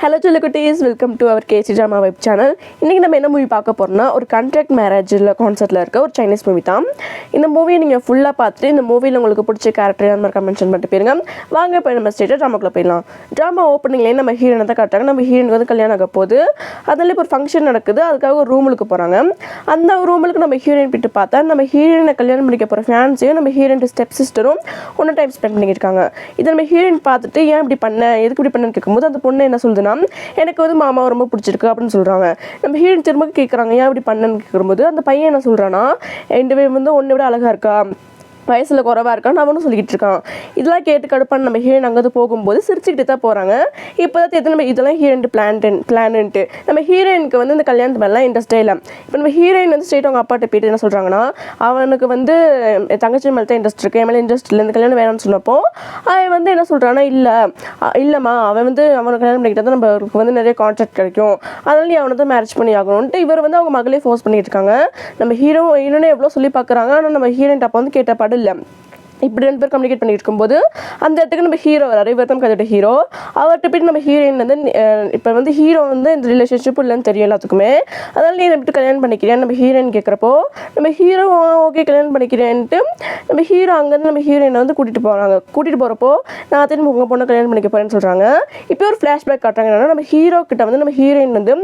Hello குட்டீஸ், welcome to our KC drama web channel. இன்றைக்கி நம்ம என்ன மூவி பார்க்க போகிறோம்னா, ஒரு கான்ட்ராக்ட் மேரேஜில் கான்செப்ட்டில் இருக்க ஒரு சைனீஸ் மூவி தான். இந்த மூவியை நீங்கள் ஃபுல்லாக பார்த்துட்டு இந்த மூவியில் உங்களுக்கு பிடிச்ச கேரக்டர் அந்த மாதிரி மென்ஷன் பண்ணிட்டு போயிருங்க. வாங்க இப்போ நம்ம ஸ்ட்ரெயிட்டாக ட்ராமாக்குள்ளே போயிடலாம். ட்ராமா ஓப்பனிங்லேயே நம்ம ஹீரோனை தான் காட்டுறாங்க. நம்ம ஹீரோனுக்கு வந்து கல்யாணம் ஆக போகுது. அதில் இப்போ ஒரு ஃபங்க்ஷன் நடக்குது. அதுக்காக ஒரு ரூமுக்கு போகிறாங்க. அந்த ரூமுக்கு நம்ம ஹீரோயின் போயிட்டு பார்த்தா நம்ம ஹீரோயினை கல்யாணம் பண்ணிக்க போகிற ஃபேன்ஸையும் நம்ம ஹீரோயின் ஸ்டெப் சிஸ்டரும் ஒன்று டைம் ஸ்பெண்ட் பண்ணியிருக்காங்க. இதை நம்ம ஹீரோயின் பார்த்துட்டு ஏன் இப்படி பண்ண, எதுக்கு இப்படி பண்ணன்னு கேட்கும்போது அந்த பொண்ணு என்ன சொல்லுதுன்னா, எனக்கு வந்து மாமா ரொம்ப பிடிச்சிருக்கு அப்படின்னு சொல்கிறாங்க. நம்ம ஹீரோயின் திரும்ப கேட்குறாங்க ஏன் இப்படி பண்ணன்னு கேட்கும்போது அந்த பையன் என்ன சொல்கிறான்னா, ரெண்டு பேர் வந்து ஒன்றை விட அழகாக இருக்கா, வயசில் குறவாக இருக்கான்னு அவனும் சொல்லிக்கிட்டு இருக்கான். இதெல்லாம் கேட்டு கடுப்பான நம்ம ஹீரோயின் அங்கே போகும்போது சிரிச்சுக்கிட்டு தான் போகிறாங்க. இப்போ தான் தெரியுது நம்ம இதெல்லாம் ஹீரோயின் பிளான்ட்டு நம்ம ஹீரோயினுக்கு வந்து இந்த கல்யாணத்து மேலாம் இன்ட்ரெஸ்டே இல்லை. இப்போ நம்ம ஹீரோயின் வந்து ஸ்ட்ரெயிட் அவங்க அப்பாட்ட போயிட்டு என்ன சொல்கிறாங்கன்னா, அவனுக்கு வந்து தங்கச்சி மேலே தான் இன்ட்ரெஸ்ட் இருக்குது, என் மேலே இன்ட்ரெஸ்ட் இல்லை, இந்த கல்யாணம் வேணாம்னு சொன்னப்போ அவன் வந்து என்ன சொல்கிறான்னா, இல்லைம்மா அவன் வந்து அவனை கல்யாணம் பண்ணிக்கிட்டா தான் நம்மளுக்கு வந்து நிறைய கான்ட்ராக்ட் கிடைக்கும், அதனால நீ அவனை தான் மேரேஜ் பண்ணி ஆகணும்ன்ட்டு இவர் வந்து அவங்க மகளே ஃபோர்ஸ் பண்ணிட்டு இருக்காங்க. நம்ம ஹீரோயினே எவ்வளோ சொல்லி பார்க்குறாங்க. ஆனால் நம்ம ஹீரோயின் அப்போ வந்து கேட்ட இல்லை. இப்படி ரெண்டு பேர் கம்யூனிகேட் பண்ணிட்டு இருக்கும்போது அந்த இடத்துக்கு நம்ம ஹீரோ வராரு. இவர் தான் கதையோட ஹீரோ. அவர்கிட்ட போய்ட்டு நம்ம ஹீரோயின் வந்து இப்போ வந்து ஹீரோ வந்து இந்த ரிலேஷன்ஷிப் இல்லைன்னு தெரியும் எல்லாத்துக்குமே, அதனால நீ எப்படி கல்யாணம் பண்ணிக்கிறேன் நம்ம ஹீரோயின் கேட்குறப்போ நம்ம ஹீரோ ஓகே கல்யாணம் பண்ணிக்கிறேன்ட்டு நம்ம ஹீரோ அங்கேருந்து நம்ம ஹீரோயினை வந்து கூட்டிகிட்டு போகிறப்போ நான் திரும்ப உங்கள் பொண்ணை கல்யாணம் பண்ணிக்க போகிறேன்னு சொல்கிறாங்க. இப்போ ஒரு ஃப்ளாஷ்பேக் காட்டுறாங்க. என்னன்னா நம்ம ஹீரோ கிட்ட வந்து நம்ம ஹீரோயின் வந்து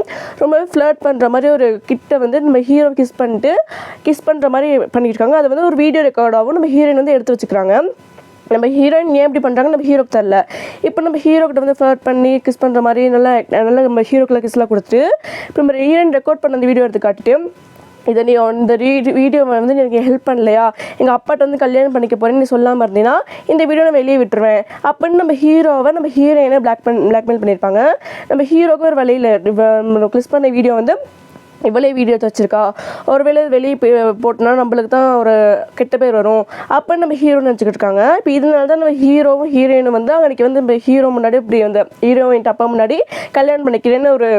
ரொம்பவே ஃப்ளர்ட் பண்ணுற மாதிரி ஒரு கிட்ட வந்து நம்ம ஹீரோ கிஸ் பண்ணுற மாதிரி பண்ணியிருக்காங்க. அது வந்து ஒரு வீடியோ ரெக்கார்டாகவும் நம்ம ஹீரோயின் வந்து எடுத்து வச்சுக்கிறாங்க. நம்ம ஹீரோயின் ஏன் இப்படி பண்ணுறாங்க நம்ம ஹீரோக்கு தெரியல. இப்போ நம்ம ஹீரோக்கிட்ட வந்து ஃப்ளர்ட் பண்ணி கிஸ் பண்ணுற மாதிரி நல்லா நம்ம ஹீரோக்குள்ள கிஸ்லாம் கொடுத்துட்டு இப்போ நம்ம ஹீரோயின் ரெக்கார்ட் பண்ண அந்த வீடியோ எடுத்து காட்டிட்டு, இதை நீ இந்த வீடியோ வந்து எனக்கு ஹெல்ப் பண்ணலையா, எங்கள் அப்பாட்ட வந்து கல்யாணம் பண்ணிக்க போகிறேன்னு நீ சொல்லாமல் இருந்தீங்கன்னா இந்த வீடியோ நான் வெளியே விட்டுருவேன் அப்படின்னு நம்ம ஹீரோயினை பிளாக்மெயில் பண்ணியிருப்பாங்க. நம்ம ஹீரோக்கு ஒரு வழியில் கிஸ் பண்ண வீடியோ வந்து இவ்வளோ வீடியோ வச்சுருக்கா, ஒருவேளை வெளியே போட்டோன்னா நம்மளுக்கு தான் ஒரு கெட்ட பேர் வரும் அப்படின்னு நம்ம ஹீரோ நினச்சிக்கிட்டு இருக்காங்க. இப்போ இதனால தான் நம்ம ஹீரோவும் ஹீரோயினும் வந்து அன்றைக்கி வந்து நம்ம ஹீரோ முன்னாடி இப்படி வந்து ஹீரோயின் அப்பா முன்னாடி கல்யாணம் பண்ணிக்கிறேன்னு ஒரு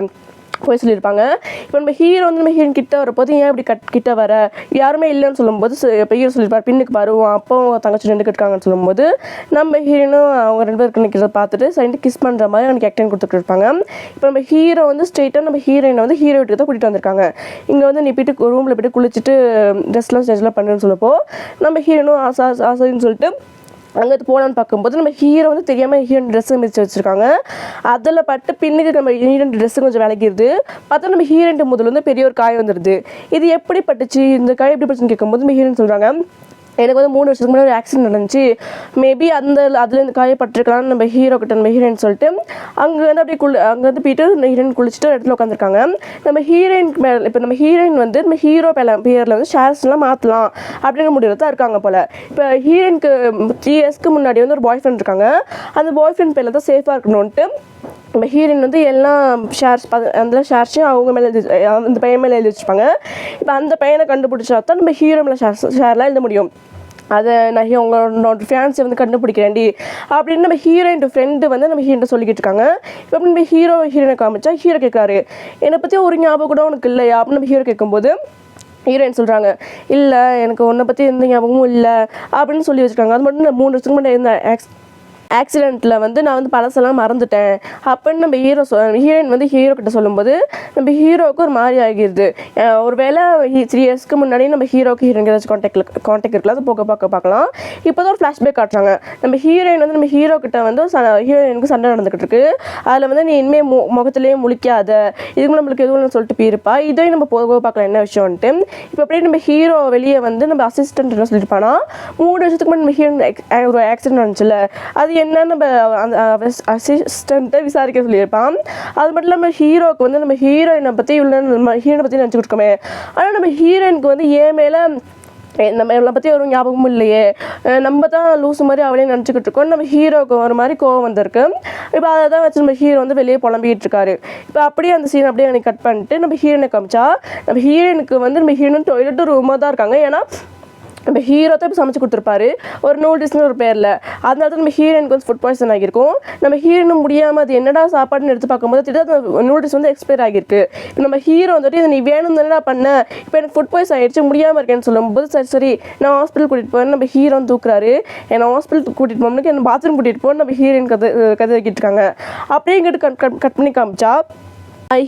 போய் சொல்லியிருப்பாங்க. இப்போ நம்ம ஹீரோ வந்து நம்ம ஹீரோயின் கிட்ட வரப்போது ஏன் இப்படி கிட்ட வர, யாருமே இல்லைன்னு சொல்லும்போது இப்போ ஹீரோ சொல்லியிருப்பார் பின்னுக்கு பாருவோம் அப்போ தங்கச்சி ரெண்டு இருக்காங்கன்னு சொல்லும்போது நம்ம ஹீரோனும் அவங்க ரெண்டு பேருக்கு நிற்கிறத பார்த்துட்டு சைடு கிஸ் பண்ணுற மாதிரி அவனுக்கு ஆக்டிங் கொடுத்துட்டு இருப்பாங்க. இப்போ நம்ம ஹீரோ வந்து ஸ்ட்ரெயிட்டாக நம்ம ஹீரோயினை வந்து ஹீரோ வீட்டுக்கு தான் கூட்டிகிட்டு வந்திருக்காங்க. இங்கே வந்து நீ போய்ட்டு ரூமில் போய்ட்டு குளிச்சுட்டு ட்ரெஸ்லாம் ஸ்டேஜ்லாம் பண்ணுன்னு சொல்லப்போ நம்ம ஹீரோனும் ஆசான்னு சொல்லிட்டு அங்கே போகலான்னு பார்க்கும்போது நம்ம ஹீரோ வந்து தெரியாமல் ஹீரோயின் ட்ரெஸ்ஸு மிதிச்சு வச்சுருக்காங்க. அதில் பட்டு பின்னுக்கு நம்ம ஹீரோயின் ட்ரெஸ்ஸு கொஞ்சம் விலகிடுது. பார்த்தா நம்ம ஹீரோயின் முதல்ல வந்து பெரிய ஒரு காய் வந்துடுது. இது எப்படி பட்டுச்சு, இந்த காய் எப்படி பட்டுச்சுன்னு கேட்கும்போது நம்ம ஹீரோயின் சொல்கிறாங்க, எனக்கு வந்து 3 வருஷத்துக்கு முன்னாடி ஒரு ஆக்சிடென்ட் நடந்துச்சு, மேபி அதில் இந்த காயப்பட்டிருக்கலாம்னு நம்ம ஹீரோயின் சொல்லிட்டு அங்கேருந்து அப்படியே அங்கேருந்து போயிட்டு ஹீரோயின் குளிச்சுட்டு இடத்துல உட்காந்துருக்காங்க. நம்ம ஹீரோயின் மேலே இப்போ நம்ம ஹீரோயின் வந்து நம்ம ஹீரோ பேரில் வந்து ஷேர்ஸ்லாம் மாற்றலாம் அப்படிங்கிற முடிவில் தான் இருக்காங்க போல். இப்போ ஹீரோயினுக்கு 3 இயர்ஸ்க்கு முன்னாடி வந்து ஒரு பாய் ஃப்ரெண்ட் இருக்காங்க. அந்த பாய் ஃப்ரெண்ட் பேரில் தான் சேஃபாக இருக்கணும்ன்ட்டு நம்ம ஹீரோயின் வந்து எல்லாம் அந்த ஷேர்ஸையும் அவங்க மேலே அந்த பையன் மேலே எழுதி வச்சுருப்பாங்க. இப்போ அந்த பையனை கண்டுபிடிச்சா தான் நம்ம ஹீரோ மேலே ஷேர்லாம் எழுத முடியும். அதை நான் உங்களோட ஃபேன்ஸை வந்து கண்டுபிடிக்கிறேன்டி அப்படின்னு நம்ம ஹீரோயின் ஃப்ரெண்டு வந்து நம்ம ஹீரோயின் சொல்லிக்கிட்டு இருக்காங்க. இப்போ நம்ம ஹீரோயினை காமிச்சா ஹீரோ கேட்குறாரு, என்னை பற்றி ஒரு ஞாபகம் கூட உனக்கு இல்லையா அப்படின்னு நம்ம ஹீரோ கேட்கும்போது ஹீரோயின் சொல்கிறாங்க, இல்லை எனக்கு உன்னை பற்றி எந்த ஞாபகமும் இல்லை அப்படின்னு சொல்லி வச்சுருக்காங்க. அது மட்டும் 3 வருஷத்துக்கு முன்னாடி இருந்த ஆக்சிடெண்ட்டில் வந்து நான் வந்து பழசெல்லாம் மறந்துட்டேன் அப்படின்னு நம்ம ஹீரோயின் வந்து ஹீரோ கிட்ட சொல்லும்போது நம்ம ஹீரோவுக்கு ஒரு மாதிரி ஆகிடுது. ஒரு வேளை 3 இயர்ஸ்க்கு முன்னாடி நம்ம ஹீரோக்கு ஹீரோயின் ஏதாச்சும் கான்டாக்ட் இருக்கலாம், அது பார்க்கலாம். இப்போ தான் ஒரு ஃப்ளாஷ்பேக் காட்டுறாங்க. நம்ம ஹீரோயின் வந்து நம்ம ஹீரோ கிட்ட வந்து ஹீரோயினுக்கு சண்டை நடந்துக்கிட்டு இருக்கு. அதில் வந்து நீ இனிமேல் முகத்திலேயே முழிக்காத, இதுக்கு நம்மளுக்கு எதுவும் சொல்லிட்டு போயிருப்பா, இதையும் நம்ம போக பார்க்கலாம் என்ன விஷயம்ன்ட்டு. இப்போ அப்படியே நம்ம ஹீரோ வெளியே வந்து நம்ம அசிஸ்டன்ட் என்ன சொல்லியிருப்பானா, 3 வருஷத்துக்கு முன்னாடி நம்ம ஹீரோயின் ஒரு ஆக்சிடென்ட் நடந்துச்சுல்ல, அது என்ன நம்ம அந்த அசிஸ்டண்ட்டை விசாரிக்க சொல்லியிருப்பான். அது மட்டும் இல்லாமல் ஹீரோவுக்கு வந்து நம்ம ஹீரோயினை பற்றி நம்ம ஹீரோனை பற்றி நினச்சிக்கிட்டு இருக்கோமே, ஆனால் நம்ம ஹீரோயினுக்கு வந்து ஏன் மேலே நம்ம இவளை பற்றி ஒரு ஞாபகமும் இல்லையே, நம்ம தான் லூஸ் மாதிரி அவளே நினச்சிக்கிட்டு இருக்கோம், நம்ம ஹீரோவுக்கு ஒரு மாதிரி கோவம் வந்திருக்கு. இப்போ அதை தான் வச்சு நம்ம ஹீரோ வந்து வெளியே புலம்பிக்கிட்டு இருக்காரு. இப்போ அப்படியே அந்த சீன் அப்படியே எனக்கு கட் பண்ணிட்டு நம்ம ஹீரோயினை காமிச்சா நம்ம ஹீரோயினுக்கு வந்து நம்ம ஹீரோயின் டாய்லெட்டு ரூமாக தான் இருக்காங்க. ஏன்னா நம்ம ஹீரோ தான் இப்போ சமைச்சு கொடுத்துருப்பாரு ஒரு நூடுல்ஸ்னு ஒரு பேரில். அதனால தான் நம்ம ஹீரோயினுக்கு வந்து ஃபுட் பாய்சன் ஆகியிருக்கும். நம்ம ஹீரோயினும் முடியாமல் அது என்னடா சாப்பாடுன்னு எடுத்து பார்க்கும்போது திடீர்னு அந்த நூடுல்ஸ் வந்து எக்ஸ்பயர் ஆகிருக்கு. இப்போ நம்ம ஹீரோ வந்துட்டு இதை நீ வேணும் தானே பண்ண, இப்போ எனக்கு ஃபுட் பாய்சன் ஆகிடுச்சு முடியாமல் இருக்கேன்னு சொல்லும்போது சரி நான் ஹாஸ்பிட்டல் கூட்டிகிட்டு போகிறேன். நம்ம ஹீரோ தூக்குறாரு. என்னை ஹாஸ்பிட்டல் கூட்டிகிட்டு போகணுக்கு என்ன பாத்ரூம் கூட்டிகிட்டு போகணும் நம்ம ஹீரோயின் கதை வைக்கிட்டு இருக்காங்க. அப்படியே இங்கிட்டு கட் பண்ணி காமிச்சா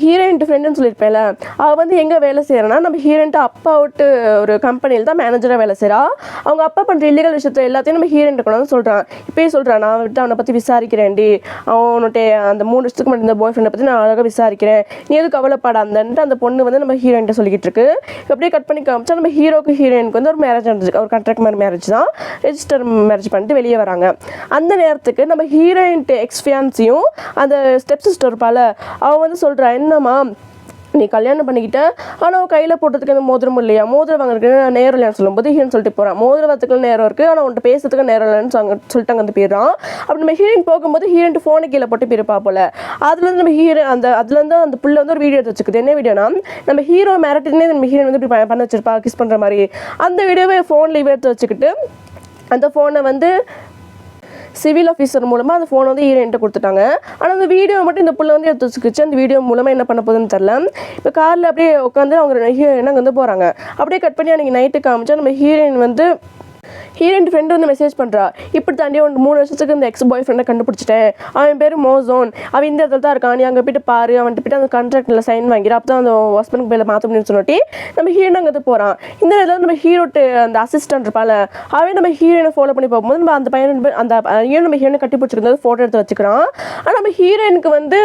ஹீரோயின் ஃப்ரெண்டுன்னு சொல்லியிருப்பேன்ல, அவள் வந்து எங்கே வேலை செய்கிறேன்னா நம்ம ஹீரோயின்ட்டு அப்பா விட்டு ஒரு கம்பெனியில் தான் மேனேஜராக வேலை செய்கிறா. அவங்க அப்பா பண்ணுற இல்லீகல் விஷயத்தை எல்லாத்தையும் நம்ம ஹீரோயின் கொண்டு வந்து சொல்கிறான். இப்போயே சொல்கிறான், நான் விட்டு அவனை பற்றி விசாரிக்கிறேன்டி, அவனுடைய அந்த 3 வருஷத்துக்கு மட்டும் இந்த பாய் ஃப்ரெண்டை பற்றி நான் அழகாக விசாரிக்கிறேன், நீ எதுவும் கவலைப்படாதன்ட்டு அந்த பொண்ணு வந்து நம்ம ஹீரோயின்ட்ட சொல்லிக்கிட்டு இருக்கு. அப்படியே கட் பண்ணி காமிச்சா நம்ம ஹீரோக்கு ஹீரோயினுக்கு வந்து ஒரு மேரேஜ் நடந்துச்சு. ஒரு கான்ட்ராக்ட் மாதிரி மேரேஜ் தான், ரெஜிஸ்டர் மேரேஜ் பண்ணிட்டு வெளியே வராங்க. அந்த நேரத்துக்கு நம்ம ஹீரோயின்ட்டு எக்ஸ்ஃபியான்ஸையும் அந்த ஸ்டெப் சிஸ்டர் இருப்பாள், அவன் வந்து சொல்கிறா, என்னம்மா நீ கல்யாணம் பண்ணிக்கிட்ட ஆனால் கையில் போட்டதுக்கு அந்த மோதிரம் இல்லையா, மோதிரம் வாங்குறதுக்கு நேரம் இல்லையான்னு சொல்லும்போது ஹீரோன்னு சொல்லிட்டு போகிறான், மோதிரம் வரத்துக்கு நேரம் இருக்குது ஆனால் உன்ட்டு பேசுறதுக்கு நேரம் இல்லைன்னு சொல்லிட்டாங்க அந்த போயிடுறான். அப்படி நம்ம ஹீரோயின் போகும்போது ஹீரோயின் ஃபோனை கீழே போட்டு போயிருப்பா போல். அதுலேருந்து நம்ம ஹீரோ அதுலேருந்து அந்த புள்ள வந்து ஒரு வீடியோ எடுத்து வச்சுக்குது. என்ன வீடியோனா நம்ம ஹீரோ மிரட்டினே நம்ம ஹீரோயின் வந்து இப்படி பண்ண வச்சிருப்பா கிஸ் பண்ணுற மாதிரி. அந்த வீடியோவை ஃபோனில் எடுத்து வச்சுக்கிட்டு அந்த ஃபோனை வந்து சிவில் ஆஃபீஸர் மூலமாக அந்த ஃபோனை வந்து ஹீரோயின்ட்ட கொடுத்துட்டாங்க. ஆனால் அந்த வீடியோ மட்டும் இந்த புள்ள வந்து எடுத்து வச்சுக்கிச்சு. அந்த வீடியோ மூலமாக என்ன பண்ண போகுதுன்னு தெரில. இப்போ காரில் அப்படியே உட்காந்து அவங்க ஹீரோயின் அங்கே வந்து போகிறாங்க. அப்படியே கட் பண்ணி அன்றைக்கி நைட்டு காமிச்சா நம்ம ஹீரோயின் வந்து ஹீரோயின் ஃப்ரெண்டு வந்து மெசேஜ் பண்ணுறா, இப்படி தாண்டி 3 வருஷத்துக்கு இந்த எக்ஸ் பாய் ஃப்ரெண்டை கண்டுபிடிச்சிட்டேன், அவன் பேர் மோசோன், அவன் இந்த இடத்துல தான் இருக்கான், நீ அங்கே போய்ட்டு பாரு, அவன்கிட்ட போய்ட்டு அந்த கான்ட்ராக்டில் சைன் வாங்கிடும், அப்போ தான் அந்த ஹஸ்பண்டுக்கு பேரில் மாற்ற முடியும்னு சொல்லிட்டு நம்ம ஹீரோயின் அங்கே வந்து போகிறான். இந்த இடத்துல நம்ம ஹீரோட்டு அந்த அசிஸ்டன்ட் இருப்பாள், அவன் நம்ம ஹீரோயினை ஃபாலோ பண்ணி போகும்போது நம்ம அந்த பையன் அந்த நம்ம ஹீரோனை கட்டி பிடிச்சிருந்தது ஃபோட்டோ எடுத்து வச்சுக்கிறான். ஆனால் நம்ம ஹீரோயினுக்கு வந்து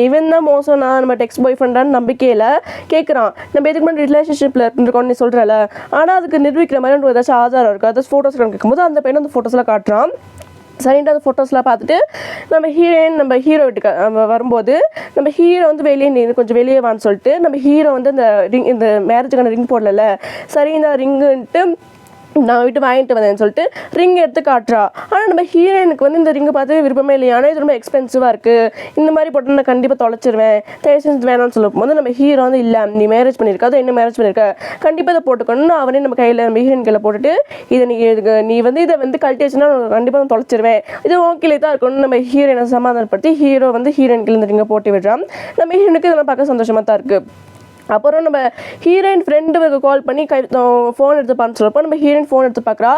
இவன் தான் மோசம்னா நம்ம எக்ஸ் பாய் ஃப்ரெண்டான்னு நம்பிக்கையில் கேட்குறான், நம்ம எதுக்கு முன்னாடி ரிலேஷன்ஷிப்பில் இருக்கோம்னு நீ சொல்கிறல, ஆனால் அதுக்கு நிரூபிக்கிற மாதிரி ஏதாச்சும் ஆதாரம் இருக்குது, அதாச்சும் ஃபோட்டோஸ் கேட்கும்போது அந்த பையன் அந்த ஃபோட்டோஸ்லாம் காட்டுறான். சரின்ட்டு அந்த ஃபோட்டோஸ்லாம் பார்த்துட்டு நம்ம ஹீரோயின் நம்ம ஹீரோ வீட்டுக்கு வரும்போது நம்ம ஹீரோ வந்து கொஞ்சம் வெளியே வான்னு சொல்லிட்டு நம்ம ஹீரோ வந்து இந்த மேரேஜுக்கான ரிங் போடல, சரி இந்த ரிங்குன்ட்டு நான் விட்டு வாங்கிட்டு வந்தேன்னு சொல்லிட்டு ரிங் எடுத்து காட்டுறா. ஆனால் நம்ம ஹீரோயினுக்கு வந்து இந்த ரிங்கு பார்த்து விருப்பமே இல்லையா, ஆனால் இது ரொம்ப எக்ஸ்பென்சிவாக இருக்குது, இந்த மாதிரி போட்டு நான் கண்டிப்பாக தொலைச்சிருவேன், தயவுசெஞ்சு வேணாம்னு சொல்லும் போது நம்ம ஹீரோ வந்து இல்லை நீ மேரேஜ் பண்ணியிருக்க, அது என்ன மேரேஜ் பண்ணியிருக்க, கண்டிப்பாக இதை போட்டுக்கணும்னு அவனே நம்ம கையில் நம்ம ஹீரோயின் கையில் போட்டுட்டு நீ வந்து இதை வந்து கழட்டி வச்சுன்னா கண்டிப்பாக நான் தொலைச்சிருவேன், இது ஓகேலே தான் இருக்கணும்னு நம்ம ஹீரோயினை சமாதானப்படுத்தி ஹீரோ வந்து ஹீரோயின் கையில் இந்த ரிங்கை போட்டு விடுறான். நம்ம ஹீரோனுக்கு இதெல்லாம் பார்க்க சந்தோஷமாக தான் இருக்குது. அப்புறம் நம்ம ஹீரோயின் ஃப்ரெண்டுக்கு கால் பண்ணி ஃபோன் எடுத்துப்பான்னு சொல்லப்போ நம்ம ஹீரோயின் ஃபோன் எடுத்து பார்க்குறா.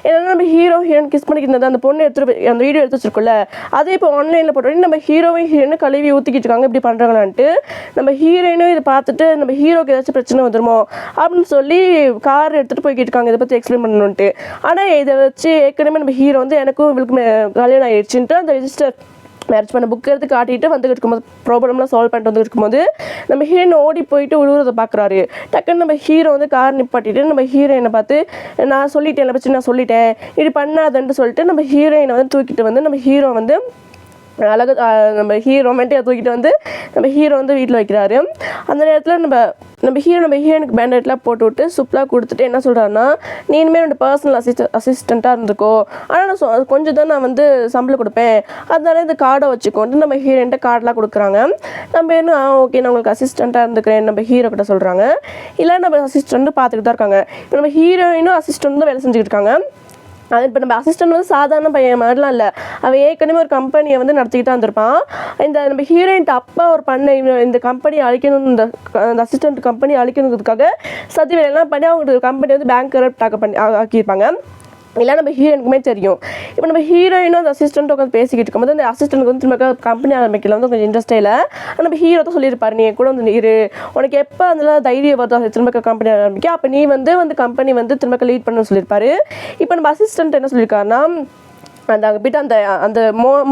ஏன்னா நம்ம ஹீரோயின் கிஸ் பண்ணிக்கிட்டு அந்த பொண்ணு அந்த வீடியோ எடுத்து வச்சிருக்குல்ல, அதே இப்போ ஆன்லைனில் போட்டோன்னே நம்ம ஹீரோயினும் கழுவி ஊற்றிக்கிட்டு இருக்காங்க, இப்படி பண்ணுறாங்களான்ட்டு நம்ம ஹீரோயினும் இதை பார்த்துட்டு நம்ம ஹீரோக்கு ஏதாச்சும் பிரச்சனை வந்துடுமோ அப்படின்னு சொல்லி கார் எடுத்துகிட்டு போய்கிட்டு இருக்காங்க இதை பற்றி எக்ஸ்பிளைன் பண்ணணுன்ட்டு. ஆனால் இதை வச்சு ஏற்கனவே நம்ம ஹீரோ வந்து எனக்கும் இவளுக்கு கல்யாணம் ஆயிடுச்சுன்ட்டு அந்த ரெஜிஸ்டர் மேரேஜ் பண்ண புக் எடுத்து காட்டிட்டு வந்துட்டு இருக்கும்போது ப்ராப்ளம்லாம் சால்வ் பண்ணிட்டு வந்துட்டு இருக்கும்போது நம்ம ஹீரோயின் ஓடி போயிட்டு உழுவுறதை பார்க்குறாரு. டக்குன்னு நம்ம ஹீரோ வந்து கார் நிப்பாட்டிட்டு நம்ம ஹீரோயினை பார்த்து நான் சொல்லிட்டேன் என்னை பற்றி நான் சொல்லிட்டேன் இப்படி பண்ணாதன்ட்டு சொல்லிட்டு நம்ம ஹீரோயினை வந்து தூக்கிட்டு வந்து நம்ம ஹீரோ வந்து அழகு நம்ம ரொமான்டிக்காக தூக்கிட்டு வந்து நம்ம ஹீரோ வந்து வீட்டில் வைக்கிறாரு. அந்த நேரத்தில் நம்ம ஹீரோனுக்கு பேண்டேட்லாம் போட்டு விட்டு சுப்லாம் கொடுத்துட்டு என்ன சொல்கிறாருன்னா, நீ இனிமேல் என்னோட பர்சனல் அசிஸ்டண்ட்டாக இருந்துக்கோ, ஆனால் நான் கொஞ்சம் தான் நான் வந்து சம்பளம் கொடுப்பேன், அதனால இந்த கார்டை வச்சுக்கோன்ட்டு நம்ம ஹீரோயின்ட்ட கார்டெலாம் கொடுக்குறாங்க. நம்ம என்ன ஓகே நான் உங்களுக்கு அசிஸ்டண்ட்டாக இருந்துக்கிறேன் நம்ம ஹீரோ கிட்ட சொல்கிறாங்க. இல்லை நம்ம அசிஸ்டண்ட்டு பார்த்துக்கிட்டு தான் இருக்காங்க. இப்போ நம்ம ஹீரோயினும் அசிஸ்டண்ட் தான் வேலை செஞ்சுக்கிட்டு இருக்காங்க. அது இப்போ நம்ம அசிஸ்டன்ட் வந்து சாதாரண பையன் மாதிரிலாம் இல்லை, அவன் ஏற்கனவே ஒரு கம்பெனியை வந்து நடத்திக்கிட்டு தான் இருந்திருப்பான். இந்த நம்ம ஹீரோயின்ட்டு அப்பா ஒரு இந்த கம்பெனி அழிக்கணும், இந்த அசிஸ்டன்ட் கம்பெனி அழிக்கணுங்கிறதுக்காக சதி வேலைலாம் பண்ணி அவங்க கம்பெனி வந்து பேங்க் கரப்ட் ஆக்கியிருப்பாங்க. இல்லை நம்ம ஹீரோயினுக்குமே தெரியும். இப்போ நம்ம ஹீரோயினும் அந்த அசிஸ்டண்ட் உட்காந்து பேசிக்கிட்டு இருக்கும்போது அந்த அசிஸ்டன்ட்க்கு வந்து திரும்ப கம்பெனி ஆரம்பிக்கல வந்து கொஞ்சம் இன்ட்ரெஸ்டே இல்லை. நம்ம ஹீரோ தான் சொல்லியிருப்பாரு, நீ கூட வந்து இரு, உனக்கு எப்போ அந்த தைரியம் வருதோ திரும்ப கம்பெனி ஆரம்பிக்க, அப்போ நீ வந்து கம்பெனி வந்து திரும்ப லீட் பண்ணணும்னு சொல்லியிருப்பாரு. இப்போ நம்ம அசிஸ்டண்ட் என்ன சொல்லியிருக்காருன்னா, அங்கே போய்ட்டு அந்த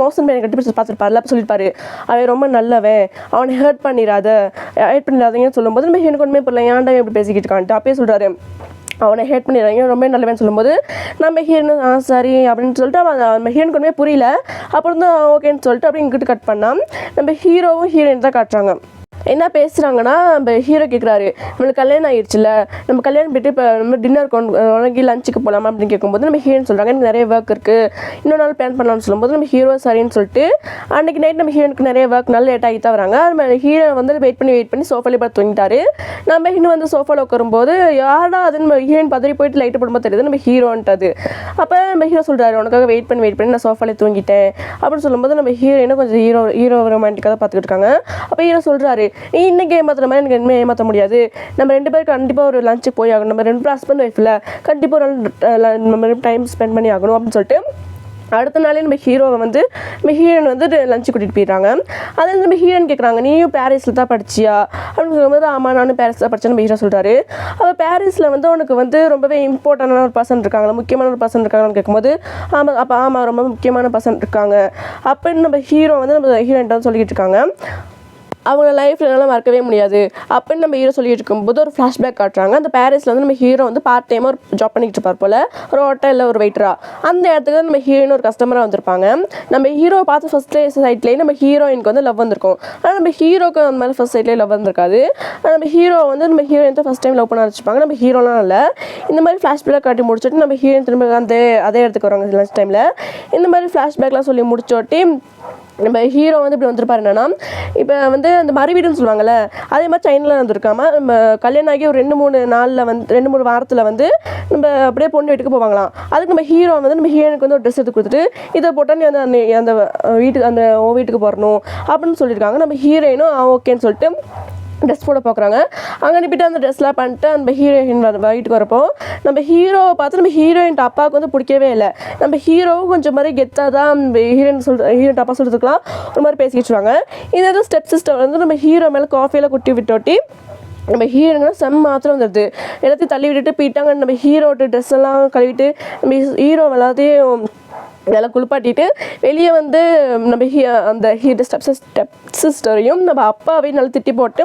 மோசன் பையனை கட்டி பிடிச்சி பார்த்துருப்பாருல, அப்போ சொல்லியிருப்பாரு அவன் ரொம்ப நல்லவன், அவனை ஹர்ட் பண்ணிடாதீங்கன்னு சொல்லும்போது நம்ம எனக்கு ஒன்றுமே போடல, ஏன்டா எப்படி பேசிக்கிட்டு இருக்கான்ட்டு அப்பயே சொல்கிறாரு அவனை ஹேட் பண்ணிடுறாங்க ரொம்ப நல்லவன்னு சொல்லும்போது நம்ம ஹீரோயின் சரி அப்படின்னு சொல்லிட்டு நம்ம ஹீரோனுக்கு ஒன்றுமே புரியல. அப்புறம் தான் ஓகேன்னு சொல்லிட்டு அப்படி இங்கிட்டு கட் பண்ணால் நம்ம ஹீரோவும் ஹீரோயின் தான் காட்டுறாங்க. என்ன பேசுகிறாங்கன்னா நம்ம ஹீரோ கேட்குறாரு, நம்மளுக்கு கல்யாணம் ஆயிடுச்சுல, நம்ம கல்யாணம் போய்ட்டு இப்போ நம்ம டின்னர் உனக்கு லஞ்சுக்கு போகலாமா அப்படின்னு கேட்கும்போது நம்ம ஹீரோன்னு சொல்கிறாங்க எனக்கு நிறைய ஒர்க் இருக்குது, இன்னொரு நாள் பிளான் பண்ணலாம்னு சொல்லும்போது நம்ம ஹீரோ சரின்னு சொல்லிட்டு அன்றைக்கி நைட் நம்ம ஹீரோனுக்கு நிறைய ஒர்க்னால லேட் ஆகி தான் வராங்க. நம்ம ஹீரோ வந்து வெயிட் பண்ணி சோஃபாலே பார்த்து தூங்கிட்டாரு. நம்ம இன்னும் வந்து சோஃபாவில் உட்காரும்போது யாரா அது நம்ம ஹீரோயின் பதறி போயிட்டு லைட்டு போடும்போது தெரியுது நம்ம ஹீரோன்ட்டது. அப்போ நம்ம ஹீரோ சொல்கிறாரு உனக்காக வெயிட் பண்ணி நான் சோஃபாலே தூங்கிட்டேன் அப்படின்னு சொல்லும்போது நம்ம ஹீரோயினை கொஞ்சம் ஹீரோ ரொமான்டிக்காக தான் பார்த்துக்கிட்டு இருக்காங்க. அப்போ ஹீரோ சொல்கிறாரு, நீ இன்னைக்கு ஏமாத்துற மாதிரி எனக்கு இனிமேல் ஏமாற்ற முடியாது, நம்ம 2 பேரும் கண்டிப்பாக ஒரு லஞ்சுக்கு போய் ஆகணும், நம்ம 2 பேரும் ஹஸ்பண்ட் ஒய்ஃபில் கண்டிப்பாக ஒரு நம்ம டைம் ஸ்பெண்ட் பண்ணி ஆகணும் அப்படின்னு சொல்லிட்டு அடுத்த நாளே நம்ம ஹீரோவை வந்து நம்ம ஹீரோயின் வந்து லஞ்சு கூட்டிகிட்டு போயிடுறாங்க. அதில் நம்ம ஹீரோயின் கேட்குறாங்க நீயும் பாரிஸில் தான் படிச்சியா அப்படின்னு சொல்லும்போது ஆமாம் நானும் பாரிஸில் படித்தேன்னு நம்ம ஹீரோ சொல்கிறாரு. அப்போ பாரிஸில் வந்து உனக்கு வந்து ரொம்பவே இம்பார்ட்டண்டான ஒரு பர்சன் இருக்காங்களா, முக்கியமான ஒரு பர்சன் இருக்காங்கன்னு கேட்கும்போது ஆமாம் ரொம்ப முக்கியமான பர்சன் இருக்காங்க அப்படின்னு நம்ம ஹீரோ வந்து நம்ம ஹீரோயின்ட்ட வந்து சொல்லிக்கிட்டு இருக்காங்க. அவங்க லைஃப்பில் என்னால் மறக்கவே முடியாது அப்படின்னு நம்ம ஹீரோ சொல்லிட்டு இருக்கும்போது ஒரு ஃப்ளாஷ்பேக் காட்டுறாங்க. அந்த பாரிஸில் வந்து நம்ம ஹீரோ வந்து பார்ட் டைமாக ஒரு ஜாப் பண்ணிக்கிட்டு இருப்பார் போல், ஒரு ஹோட்டலில் ஒரு வெயிட்டராக. அந்த இடத்துக்கு நம்ம ஹீரோயின் ஒரு கஸ்டமராக வந்திருப்பாங்க. நம்ம ஹீரோவை பார்த்து ஃபஸ்ட் சைட்லேயே நம்ம ஹீரோயினுக்கு வந்து லவ் வந்திருக்கும். ஆனால் நம்ம ஹீரோக்கு அந்த மாதிரி ஃபஸ்ட் சைட்லேயே லவ் வந்திருக்காது. நம்ம ஹீரோ வந்து நம்ம ஹீரோயின் தான் ஃபஸ்ட் டைம் லவ் பண்ண வச்சுப்பாங்க. நம்ம ஹீரோலாம் இல்லை. இந்த மாதிரி ஃப்ளாஷ்பேக் காட்டி முடிச்சுட்டு நம்ம ஹீரோயின் திரும்ப அதே இடத்துக்கு வராங்க லஞ்ச் டைமில். இந்த மாதிரி ஃப்ளாஷ்பேக்லாம் சொல்லி முடிச்சோட்டி நம்ம ஹீரோ வந்து இப்படி வந்திருப்பாரு என்னன்னா, இப்போ வந்து அந்த மறுவீடுன்னு சொல்லுவாங்கள்ல, அதே மாதிரி சைனாவில் வந்துருக்காம நம்ம கல்யாணம் ஆகி ஒரு 2-3 வாரத்தில் வந்து நம்ம அப்படியே பொண்ணு வீட்டுக்கு போவாங்களாம். அதுக்கு நம்ம ஹீரோ வந்து நம்ம ஹீரோனுக்கு வந்து ஒரு ட்ரெஸ் எடுத்து கொடுத்துட்டு இதை போட்டால் நீ அந்த வீட்டுக்கு போடணும் அப்படின்னு சொல்லியிருக்காங்க. நம்ம ஹீரோயினும் ஓகேன்னு சொல்லிட்டு ட்ரெஸ் போட பார்க்குறாங்க. அங்கே அனுப்பிட்டு அந்த ட்ரெஸ்லாம் பண்ணிட்டு நம்ம ஹீரோயின் வீட்டுக்கு வரப்போ நம்ம ஹீரோவை பார்த்து நம்ம ஹீரோயின் அப்பாவுக்கு வந்து பிடிக்கவே இல்லை. நம்ம ஹீரோவும் கொஞ்சம் மாதிரி கெத்தாக தான் நம்ம ஹீரோயின் அப்பா சொல்கிறதுக்குலாம் ஒரு மாதிரி பேசிக்கிட்டுருவாங்க. இது எதுவும் ஸ்டெப் சிஸ்டர் வந்து நம்ம ஹீரோ மேலே காஃபியெல்லாம் குட்டி விட்டோட்டி நம்ம ஹீரோங்கன்னா மாத்திரம் வந்துடுது. எல்லாத்தையும் தள்ளி விட்டுட்டு போயிட்டாங்க. நம்ம ஹீரோட்ட ட்ரெஸ் எல்லாம் கழுவிட்டு நம்ம ஹீரோ எல்லாத்தையும் நல்லா குளிப்பாட்டிட்டு வெளியே வந்து நம்ம அந்த ஸ்டெப் சிஸ்டரையும் நம்ம அப்பாவையும் நல்லா திட்டி போட்டு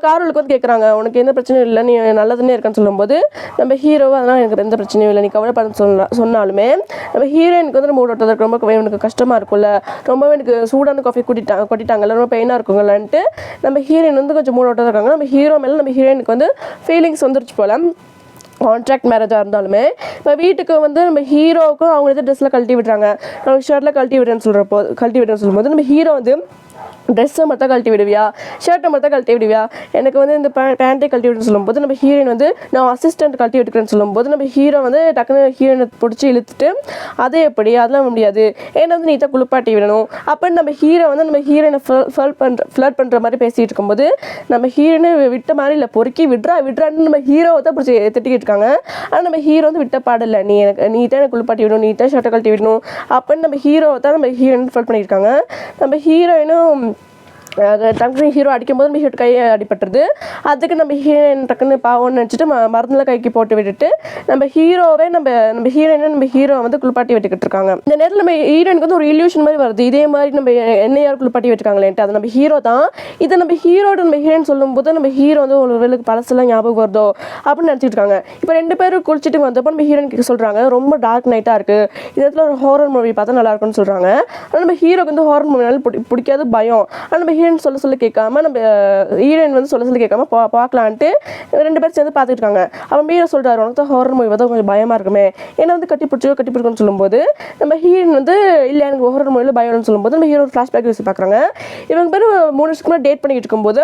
காரோலுக்கு வந்து கேட்குறாங்க உனக்கு எந்த பிரச்சனையும் இல்லை, நீ நல்லதுன்னே இருக்கான்னு சொல்லும்போது நம்ம ஹீரோவை அதெல்லாம் எனக்கு எந்த பிரச்சனையும் இல்லை, நீ கவலைப்பட சொன்னாலுமே நம்ம ஹீரோயினுக்கு வந்து நம்ம ஓட்டுறதுக்கு ரொம்ப எனக்கு கஷ்டமாக இருக்கும்ல, ரொம்பவே எனக்கு சூடான காஃபி கொட்டிட்டாங்கல்ல, ரொம்ப பெயினாக இருக்குங்களான்ட்டு நம்ம ஹீரோயின் வந்து கொஞ்சம் மூட ஓட்டதாக இருக்காங்க. நம்ம ஹீரோ மேலே நம்ம ஹீரோயினுக்கு வந்து ஃபீலிங்ஸ் வந்துருச்சு போல். கான்ட்ராக்ட் மேரேஜாக இருந்தாலுமே இப்போ வீட்டுக்கு வந்து நம்ம ஹீரோவுக்கும் அவங்க எதாவது ட்ரெஸ்ஸில் கழட்டி விடுறாங்க, நம்ம ஷர்ட்டில் கழட்டி விடுறேன்னு சொல்லும்போது நம்ம ஹீரோ வந்து ட்ரெஸ்ஸை மட்டும் கழட்டி விடுவியா, ஷர்ட்டை மட்டும் கழட்டி விடுவியா, எனக்கு வந்து இந்த பேண்ட்டை கழட்டி விடுன்னு சொல்லும்போது நம்ம ஹீரோயின் வந்து நான் அசிஸ்டன்ட் கழட்டி விட்டுக்கிறேன்னு சொல்லும்போது நம்ம ஹீரோ வந்து டக்குன்னு ஹீரோயினை பிடிச்சி இழுத்துட்டு அதே எப்படி அதெல்லாம் முடியாது, ஏன்னா வந்து நீட்டாக குளிப்பாட்டி விடணும் அப்படின்னு நம்ம ஹீரோ வந்து நம்ம ஹீரோயினை ஃப்ளர்ட் பண்ணுற மாதிரி பேசிகிட்டு இருக்கும்போது நம்ம ஹீரோயினை விட்ட மாதிரி இல்லை, பொறுக்கி விட்றான்னு நம்ம ஹீரோவை தான் பிடிச்சி திட்டிக்கிட்டு இருக்காங்க. ஆனால் நம்ம ஹீரோ வந்து விட்ட பாடலை நீட்டாக எனக்கு குளிப்பாட்டி விடணும், நீட்டாக ஷர்ட்டை கழட்டி விடணும் அப்படின்னு நம்ம ஹீரோவை தான் நம்ம ஹீரோயின் ஃப்ளர்ட் பண்ணியிருக்காங்க. நம்ம ஹீரோயினும் டக்குனு ஹீரோ அடிக்கும்போது நம்ம ஹீரோ கையை அடிபட்டுருது. அதுக்கு நம்ம ஹீரோயின் டக்குன்னு பாவம்னு நினச்சிட்டு மருந்தில் கைக்கு போட்டு விட்டுட்டு நம்ம ஹீரோவை நம்ம ஹீரோவை வந்து குளிப்பாட்டி விட்டுக்கிட்டு இருக்காங்க. இந்த நேரத்தில் நம்ம ஹீரோயினுக்கு வந்து ஒரு இல்யூஷன் மாதிரி வருது, இதே மாதிரி நம்ம என்ன யாரும் குளிப்பாட்டி விட்டுருக்காங்களேன்ட்டு. அது நம்ம ஹீரோ தான். இதை நம்ம ஹீரோயின் சொல்லும்போது நம்ம ஹீரோ வந்து ஒரு வேலைக்கு பழசெல்லாம் ஞாபகம் வருதோ அப்படின்னு நினச்சிட்டு இருக்காங்க. இப்போ 2 பேரும் குளிச்சுட்டு வந்தப்போ நம்ம ஹீரோயினுக்கு சொல்கிறாங்க ரொம்ப டார்க் நைட்டாக இருக்குது, இந்த இடத்துல ஒரு ஹாரர் மூவி பார்த்தா நல்லா இருக்குன்னு சொல்கிறாங்க. ஆனால் நம்ம ஹீரோக்கு வந்து ஹாரர் மூவினால பிடிக்காது, பயம். ஆனால் நம்ம சொல்ல கேட்காம நம்ம ஹீரோயின் வந்து சொல்ல கேட்காம பார்க்கலான்ட்டு 2 பேரும் சேர்ந்து பார்த்துட்டு இருக்காங்க. அவன் ஹீரோ சொல்கிறாரு உனக்கு தான் ஹாரர் மூவி தான் கொஞ்சம் பயமாக இருக்குமே, ஏன்னா வந்து கட்டி பிடிக்குன்னு சொல்லும்போது நம்ம ஹீரோயின் வந்து இல்லை எனக்கு ஹாரர் மூவியில் பயம்னு சொல்லும்போது நம்ம ஹீரோ ஃப்ளாஷ்பேக் வச்சு பார்க்குறாங்க. இவங்க பேர் 3 வருஷத்துக்கு முன்னாடி டேட் பண்ணிக்கிட்டு இருக்கும்போது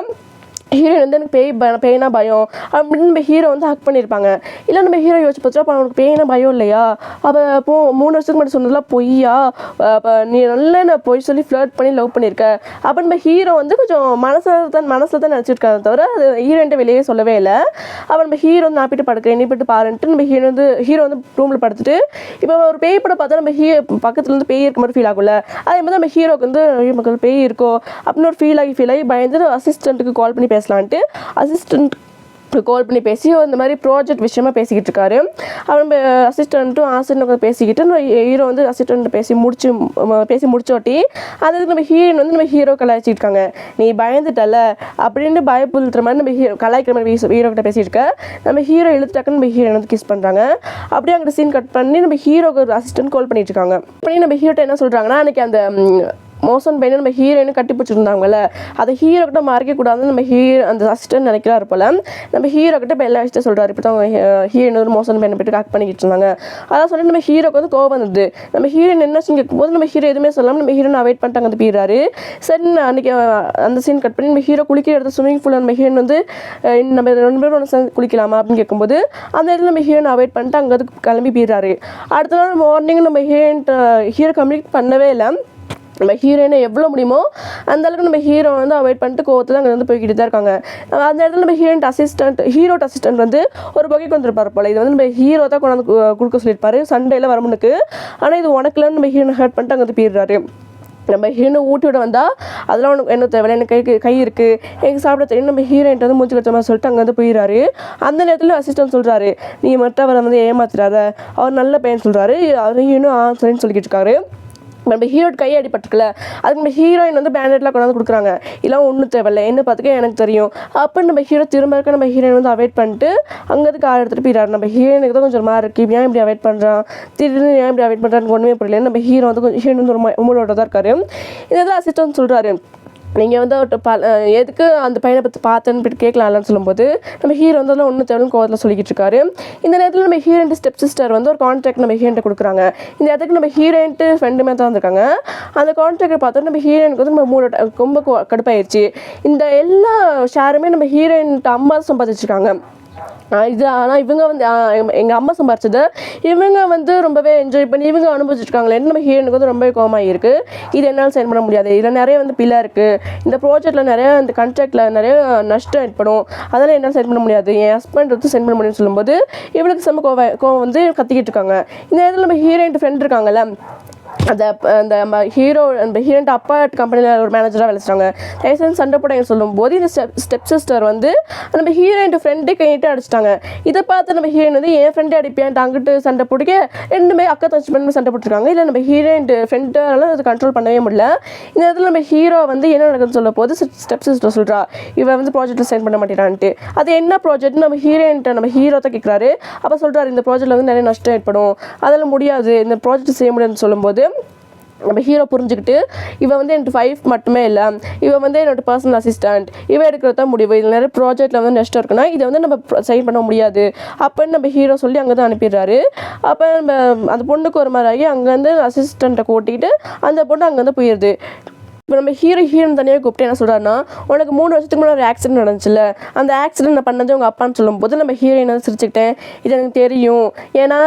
ஹீரோயின் வந்து எனக்கு பேய்னா பயம் அப்படின்னு நம்ம ஹீரோ வந்து ஹக் பண்ணியிருப்பாங்க. இல்லை நம்ம ஹீரோ யோசிச்சு பார்த்தா அப்போ அவனுக்கு பேய்னா பயம் இல்லையா, அப்போ 3 வருஷத்துக்கு முன்னாடி சொன்னதெல்லாம் பொய்யா, அப்போ நீ நல்லா நான் பொய் சொல்லி ஃப்ளர்ட் பண்ணி லவ் பண்ணியிருக்க அப்படின்னு நம்ம ஹீரோ வந்து கொஞ்சம் மனசில் தான் நினச்சிருக்காங்க தவிர அது ஹீரோயின்ட்ட வெளியே சொல்லவே இல்லை. அப்போ நம்ம ஹீரோ வந்து நாப்பிட்டு படுக்கிறேன் நீ போய்ட்டு பாருன்ட்டு நம்ம ஹீரோ வந்து ரூமில் படுத்துட்டு இப்போ ஒரு பேய் படம் பார்த்தா நம்ம பக்கத்தில் வந்து பேய் இருக்க மாதிரி ஃபீல் ஆகும்ல, அதே மாதிரி நம்ம ஹீரோக்கு வந்து மக்கள் பேய் இருக்கோ அப்படின்னு ஒரு ஃபீல் ஆகி பயந்து அசிஸ்டண்ட்டுக்கு கால் பண்ணி பேசலான்ட்டு அசிஸ்டண்ட் கால் பண்ணி பேசி இந்த மாதிரி ப்ராஜெக்ட் விஷயமா பேசிக்கிட்டு இருக்காரு. அவன் அசிஸ்டண்ட்டும் ஆசிரியர் பேசிக்கிட்டு ஹீரோ வந்து அசிஸ்டண்ட் பேசி முடிச்சோட்டி அதுக்கு நம்ம ஹீரோயின் வந்து நம்ம ஹீரோ கலாய்ச்சிட்டு இருக்காங்க, நீ பயந்துட்டல அப்படின்னு பயப்புறுத்துற மாதிரி நம்ம கலாய்க்கிற மாதிரி ஹீரோ கிட்ட பேசிட்டு இருக்க. நம்ம ஹீரோ இழுத்துட்டாக்குன்னு நம்ம ஹீரோயின் வந்து கிஸ் பண்ணுறாங்க. அப்படியே அங்கே சீன் கட் பண்ணி நம்ம ஹீரோக்கு ஒரு அசிஸ்டன்ட் கால் பண்ணிட்டு இருக்காங்க. அப்படியே நம்ம ஹீரோட்ட என்ன சொல்கிறாங்கன்னா அன்றைக்கி அந்த மோசன் பையனை நம்ம ஹீரோயினு கட்டி பிடிச்சிருந்தாங்கல்ல, அதை ஹீரோ கிட்ட மறைக்கக்கூடாதுன்னு நம்ம அந்த அசிஸ்டன்ட் நினைக்கிறாரு போல். நம்ம ஹீரோ கிட்ட இப்போ எல்லா விஷயத்தையும் சொல்கிறாரு. இப்போ தான் ஹீரோயின் ஒரு மோசன் பையனை போய்ட்டு ஆக்ட் பண்ணிக்கிட்டு இருந்தாங்க. அதான் சொல்லி நம்ம ஹீரோக்கு வந்து கோவம் வந்தது. நம்ம ஹீரோயின் என்ன கேட்கும்போது நம்ம ஹீரோ எதுவுமே சொல்லாமல் நம்ம ஹீரோயின் அவாய்ட் பண்ணிட்டு அங்கே போயிடுறாரு. சரி, அன்றைக்கி அந்த சீன் கட் பண்ணி நம்ம ஹீரோ குளிக்கிற இடத்துல ஸ்விம்மிங் பூலில் நம்ம ஹீரோயின் வந்து நம்ம 2 பேரும் ஒன்று சேர்ந்து குளிக்கலாமா அப்படின்னு கேட்கும்போது அந்த இடத்துல நம்ம ஹீரோயின் அவாய்ட் பண்ணிட்டு அங்கே கிளம்பி போயிடுறாரு. அடுத்த நாள் மார்னிங் நம்ம ஹீரோ கம்யூனிகேட் பண்ணவே இல்லை. நம்ம ஹீரோயினை எவ்வளோ முடியுமோ அந்த அளவுக்கு நம்ம ஹீரோ வந்து அவாய்ட் பண்ணிட்டு கோவத்தில் அங்கே வந்து போய்கிட்டு தான் இருக்காங்க. அந்த இடத்துல நம்ம ஹீரோட் அசிஸ்டன்ட் வந்து ஒரு பகைக்கு வந்துருப்பார் போல். இது வந்து நம்ம ஹீரோ தான் கொண்டாந்து கொடுக்க சொல்லியிருப்பாரு சண்டேல வரமுனுக்கு. ஆனால் இது உனக்குலன்னு நம்ம ஹீரோனை ஹர்ட் பண்ணிட்டு அங்கே வந்து போயிடுறாரு. நம்ம ஹீரோனை ஊட்டி விட வந்தால் அதெல்லாம் உனக்கு என்ன தேவை, எனக்கு கை இருக்குது, எனக்கு சாப்பிட தெரியும், நம்ம ஹீரோயின்ட்டு வந்து மூச்சு கட்ட மாதிரி சொல்லிட்டு அங்கே வந்து போயிடுறாரு. அந்த நேரத்தில் அசிஸ்டன்ட் சொல்கிறாரு, நீ மட்டும் அவரை வந்து ஏமாத்திடாத, அவர் நல்ல பையன் சொல்கிறாரு. அவர் ஹீரோனும் சரின்னு சொல்லிக்கிட்டு இருக்காரு. நம்ம ஹீரோட் கை அடிபட்டுருக்குல, அதுக்கு நம்ம ஹீரோயின் வந்து பேண்டேட்லாம் கொண்டாந்து கொடுக்குறாங்க. இதெல்லாம் ஒன்றும் தேவையில்லை, என்ன பார்த்துக்க எனக்கு தெரியும் அப்போ நம்ம ஹீரோ திரும்ப இருக்க நம்ம ஹீரோயின் வந்து அவாய்ட் பண்ணிட்டு அங்கேருந்து கார் எடுத்துகிட்டு போயிடாரு. நம்ம ஹீரோயினுக்கு தான் கொஞ்சம் மாதிரி இருக்குது, ஏன் இப்படி அவாய்ட் பண்ணுறான், திடீர்னு ஏன் இப்படி அவாய்ட் பண்ணுறான்னு ஒன்றுமே புரியல. நம்ம ஹீரோ வந்து கொஞ்சம் ஹீரோயின் வந்து ஒரு மூடோட தான் இருக்காரு. இதை அசிஸ்டன்ட் சொல்கிறாரு, நீங்கள் வந்து எதுக்கு அந்த பையனை பற்றி பார்த்தேன்னு போய்ட்டு கேட்கலாம்னு சொல்லும்போது நம்ம ஹீரோ வந்து அதெல்லாம் ஒன்றும் தேவைன்னு கோவத்தில் சொல்லிக்கிட்டு இருக்காரு. இந்த நேரத்தில் நம்ம ஹீரோயின் ஸ்டெப் சிஸ்டர் வந்து ஒரு கான்ட்ராக்ட் நம்ம ஹீரோயின்ட்ட கொடுக்குறாங்க. இந்த இடத்துக்கு நம்ம ஹீரோயின்ட்டு ஃப்ரெண்டுமே தான் இருக்காங்க. அந்த கான்ட்ராக்டை பார்த்தோம் நம்ம ஹீரோயினுக்கு வந்து நம்ம ரொம்ப கடுப்பாயிருச்சு. இந்த எல்லா ஷேருமே நம்ம ஹீரோயின்ட்டு அம்மா சம்பாதிச்சிருக்காங்க. இது ஆனால் இவங்க வந்து எங்கள் அம்மா சம்பாரிச்சதை இவங்க வந்து ரொம்பவே என்ஜாய் பண்ணி இவங்க அனுபவிச்சிருக்காங்களேன்னு நம்ம ஹீரோனுக்கு வந்து ரொம்பவே கோவமாக இருக்குது. இது என்னால் சைன் பண்ண முடியாது, இதில் நிறைய வந்து பிள்ளை இருக்குது, இந்த ப்ராஜெக்டில் நிறைய இந்த கான்ட்ராக்டில் நிறைய நஷ்டம் ஏற்படும், அதெல்லாம் என்னால் சைன் பண்ண முடியாது, என் ஹஸ்பண்ட் வந்து சென்ட் பண்ண முடியும்னு சொல்லும்போது இவளுக்கு செம்ம கோவம் வந்து கத்திக்கிட்டு இருக்காங்க. இந்த நேரத்தில் நம்ம ஹீரோயின் ஃப்ரெண்ட் இருக்காங்கல்ல, அந்த நம்ம ஹீரோயின் அப்பா கம்பெனியில் ஒரு மேனேஜராக வேலை செய்கிறாங்க. தயவுசெய்து சண்டை போட சொல்லும்போது இந்த ஸ்டெப் சிஸ்டர் வந்து நம்ம ஹீரோயின் ஃப்ரெண்டே கையிட்டு அடிச்சிட்டாங்க. இதை பார்த்து நம்ம ஹீரோயின் வந்து என் ஃப்ரெண்டே அடிப்பேன் அங்கிட்டு சண்டை போட்டுக்க 2 அக்கா தச்சு பண்ணி சண்டை போட்டுருக்காங்க. இல்லை நம்ம ஹீரோயின் ஃப்ரெண்டால அதை கண்ட்ரோல் பண்ணவே முடியல. இந்த இடத்துல நம்ம ஹீரோ வந்து என்ன நடக்குதுன்னு சொல்ல போது ஸ்டெப் சிஸ்டர் சொல்கிறா, இவன் வந்து ப்ராஜெக்ட்டில் சைன் பண்ண மாட்டேறான்ட்டு. அது என்ன ப்ராஜெக்ட்னு நம்ம ஹீரோ தான் கேட்குறாரு. அப்போ சொல்கிறாரு, இந்த ப்ராஜெக்ட்டில் வந்து நிறைய நஷ்டம் ஏற்படும், அதெல்லாம் முடியாது, இந்த ப்ராஜெக்ட் செய்ய முடியாதுன்னு சொல்லும்போது நம்ம ஹீரோ புரிஞ்சுக்கிட்டு இவன் வந்து எனக்கு 5 மட்டுமே இல்லை, இவன் வந்து என்னோட பர்சனல் அசிஸ்டன்ட், இவன் எடுக்கிறது தான் முடிவு, இதில் நிறைய ப்ராஜெக்டில் வந்து நஷ்டம் இருக்குன்னா இதை வந்து நம்ம சைன் பண்ண முடியாது அப்படின்னு நம்ம ஹீரோ சொல்லி அங்கே தான் அனுப்பிடுறாரு. அப்போ நம்ம அந்த பொண்ணுக்கு ஒரு மாதிரி ஆகி அங்கேருந்து அசிஸ்டண்ட்டை கூட்டிகிட்டு அந்த பொண்ணு அங்கேருந்து போயிடுது. இப்போ நம்ம ஹீரோயின் தனியாக கூப்பிட்டு என்ன சொல்கிறாருன்னா, உனக்கு 3 வருஷத்துக்கு முன்னாடி ஒரு ஆக்சிடென்ட் நடந்துச்சுல்ல, அந்த ஆக்சிடென்ட் நான் பண்ணது உங்கள் அப்பான்னு சொல்லும்போது நம்ம ஹீரோயின் வந்து சிரிச்சுக்கிட்டேன், இது எனக்கு தெரியும், ஏன்னா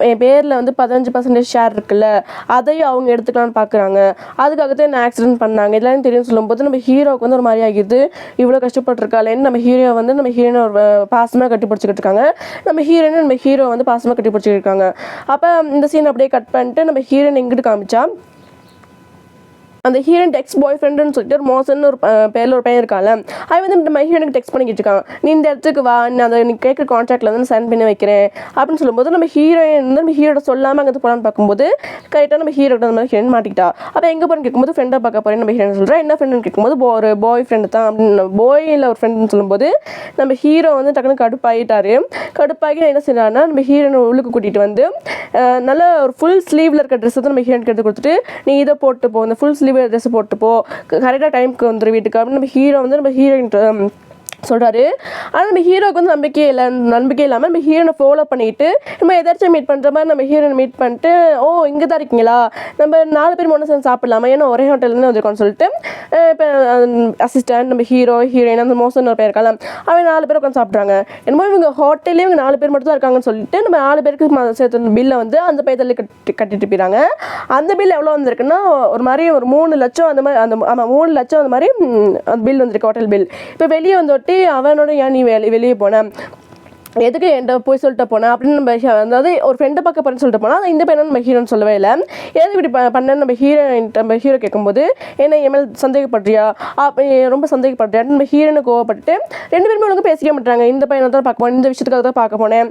என் பேரில் வந்து 15% ஷேர் இருக்குல்ல, அதையும் அவங்க எடுத்துக்கலான்னு பார்க்குறாங்க, அதுக்காகத்தான் என்ன ஆக்சிடென்ட் பண்ணாங்க, இதெல்லாம் தெரியும்னு சொல்லும்போது நம்ம ஹீரோவுக்கு வந்து ஒரு மாதிரி ஆகிடுது. இவ்வளோ கஷ்டப்பட்டுருக்காளேன்னு நம்ம ஹீரோ வந்து நம்ம ஹீரோனை ஒரு பாசமாக கட்டி பிடிச்சிக்கிட்டு இருக்காங்க. நம்ம ஹீரோ வந்து பாசமாக கட்டி பிடிச்சிக்கிட்டு இருக்காங்க. அப்போ இந்த சீன் அப்படியே கட் பண்ணிட்டு நம்ம ஹீரோயின் எங்கிட்டு காமிச்சா, அந்த ஹீரோயின் பாய் ஃப்ரெண்டுன்னு சொல்லிட்டு ஒரு மோசன் ஒரு பேரில் ஒரு பையன் இருக்கான்ல, அவன் வந்து நம்ம ஹீரோனுக்கு டெக்ஸ்ட் பண்ணிக்கிட்டு இருக்கான், நீ இந்த இடத்துக்கு வா, நான் அதை நீ கேட்குற கான்ட்ராக்டில் வந்து சைன் பண்ணி வைக்கிறேன் அப்படின்னு சொல்லும்போது நம்ம ஹீரோயின் வந்து நம்ம ஹீரோட சொல்லாமல் அங்கே போகலான்னு பார்க்கும்போது கரெக்டாக நம்ம ஹீரோட நம்ம ஹீரோயின் மாட்டிக்கிட்டா. அப்போ எங்கே போகிறேன்னு கேட்கும்போது ஃப்ரெண்டாக பார்க்க போகிறேன் நம்ம ஹீரோயின் சொல்கிறேன். என்ன ஃப்ரெண்டுன்னு கேட்கும்போது ஒரு பாய் ஃப்ரெண்டு தான் அப்படின்னு, பாயில் ஒரு ஃப்ரெண்டுன்னு சொல்லும்போது நம்ம ஹீரோ வந்து டக்குனு கடுப்பாகி என்ன செய்யறாருன்னா நம்ம ஹீரோனை உள்ளுக்கு கூட்டிகிட்டு வந்து நல்ல ஒரு ஃபுல் ஸ்லீவில் இருக்க ட்ரெஸ்ஸை தான் நம்ம ஹீரோனுக்கு எடுத்து கொடுத்துட்டு, நீ இதை போட்டு போ, இந்த ஃபுல் ஸ்லீவ் ட்ரெஸ் போட்டு போ, கரெக்டாக டைமுக்கு வந்துடும் வீட்டுக்கு அப்படின்னு நம்ம ஹீரோ வந்து நம்ம ஹீரோயின் சொல்கிறாரு. ஆனால் நம்ம ஹீரோக்கு வந்து நம்பிக்கை இல்லாமல் நம்ம ஹீரோனை ஃபாலோ பண்ணிட்டு நம்ம எதாச்சும் மீட் பண்ணுற மாதிரி நம்ம ஹீரோனை மீட் பண்ணிட்டு, ஓ இங்கே தான் இருக்கீங்களா, நம்ம 4 பேர் ஒன்று சேர்ந்து சாப்பிடலாமா, ஏன்னா ஒரே ஹோட்டல்லேருந்து வந்திருக்கோன்னு சொல்லிட்டு இப்போ அசிஸ்டன்ட் நம்ம ஹீரோயின் அந்த மோசம் ஒரு பேர் இருக்கலாம், அவன் 4 பேர் உட்காந்து சாப்பிட்றாங்க. என்னமோ இவங்க ஹோட்டல்லே இவங்க 4 பேர் மட்டும் தான் இருக்காங்கன்னு சொல்லிட்டு நம்ம 4 பேருக்கு சேர்த்து பில்லை வந்து அந்த பையத்தில் கட்டிட்டு போயிறாங்க. அந்த பில் எவ்வளோ வந்திருக்குன்னா ஒரு மாதிரி ஒரு 3 லட்சம் அந்த மாதிரி, ஆமாம் 3 லட்சம் அந்த மாதிரி அந்த பில் வந்திருக்கு, ஹோட்டல் பில். இப்போ வெளியே வந்து அவனோட ஏன் நீ வெளியே போன, எதுக்கு என்கிட்ட போய் சொல்லிட்டு போனேன் அப்படின்னு நம்ம அதாவது ஒரு ஃப்ரெண்டை பார்க்க போறேன்னு சொல்லிட்டு போனால் இந்த பையனை நம்ம ஹீரோன்னு சொல்லவே இல்லை. எது இப்படி பண்ணேன்னு நம்ம ஹீரோ கேட்கும்போது என்ன என் மேல் சந்தேகப்படுறியா, ரொம்ப சந்தேகப்படுறியான்னு நம்ம ஹீரோனை கோவப்பட்டு 2 பேருமே உனக்கு பேசிக்க மாட்டாங்க. இந்த பையனை தான் பார்க்க போனேன், இந்த விஷயத்துக்காக தான் பார்க்க போனேன்,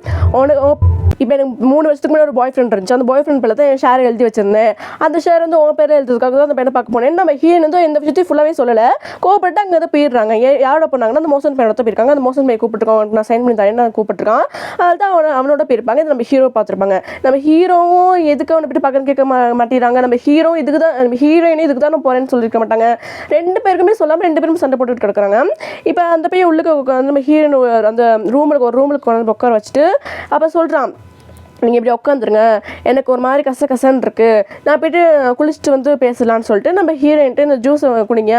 இப்போ எனக்கு 3 வருஷத்துக்கு முன்னாடி ஒரு பாய் ஃப்ரெண்ட் இருந்துச்சு. அந்த பாய் ஃப்ரெண்ட் பேரில் தான் என் ஷேர் எழுதி வச்சிருந்தேன். அந்த ஷேர் வந்து உன் பேரில் எழுதுறதுக்காக தான் அந்த பையனை பார்க்க போனேன். நம்ம ஹீரோயின் வந்து எந்த விஷயத்தையும் ஃபுல்லாகவே சொல்லலை. கோவப்பட்டு அங்கே தான் போயிடுறாங்க. யாரோட போனாங்கன்னா அந்த மோசன் பையனோட போயிருக்காங்க. அந்த மோசன் பையன் கூப்பிட்டுருக்கான், நான் சைன் பண்ணி தரேன், நான் கூப்பிட்டுருக்கான். அதில் தான் அவனோட போயிருப்பாங்க. இது நம்ம ஹீரோ பார்த்துருப்பாங்க. நம்ம ஹீரோவும் எதுக்கு அவனை போய் பார்க்கன்னு கேட்க மாட்டேறாங்க. நம்ம ஹீரோ இதுக்கு தான், நம்ம ஹீரோயினே இதுக்கு தான் நான் போகிறேன்னு சொல்லியிருக்க மாட்டாங்க. 2 பேருக்குமே சொல்லாமல் 2 பேரும் சண்டை போட்டுட்டு கிடக்குறாங்க. இப்போ அந்த பையன் உள்ளுக்கு நம்ம ஹீரோயின் அந்த ரூமுக்கு உட்கார வச்சுட்டு அப்போ சொல்கிறான், நீங்கள் இப்படி உட்காந்துருங்க, எனக்கு ஒரு மாதிரி கசன்னு இருக்குது, நான் போய்ட்டு குளிச்சுட்டு வந்து பேசலான்னு சொல்லிட்டு நம்ம ஹீரோயின்ட்டு இந்த ஜூஸை குடிங்க,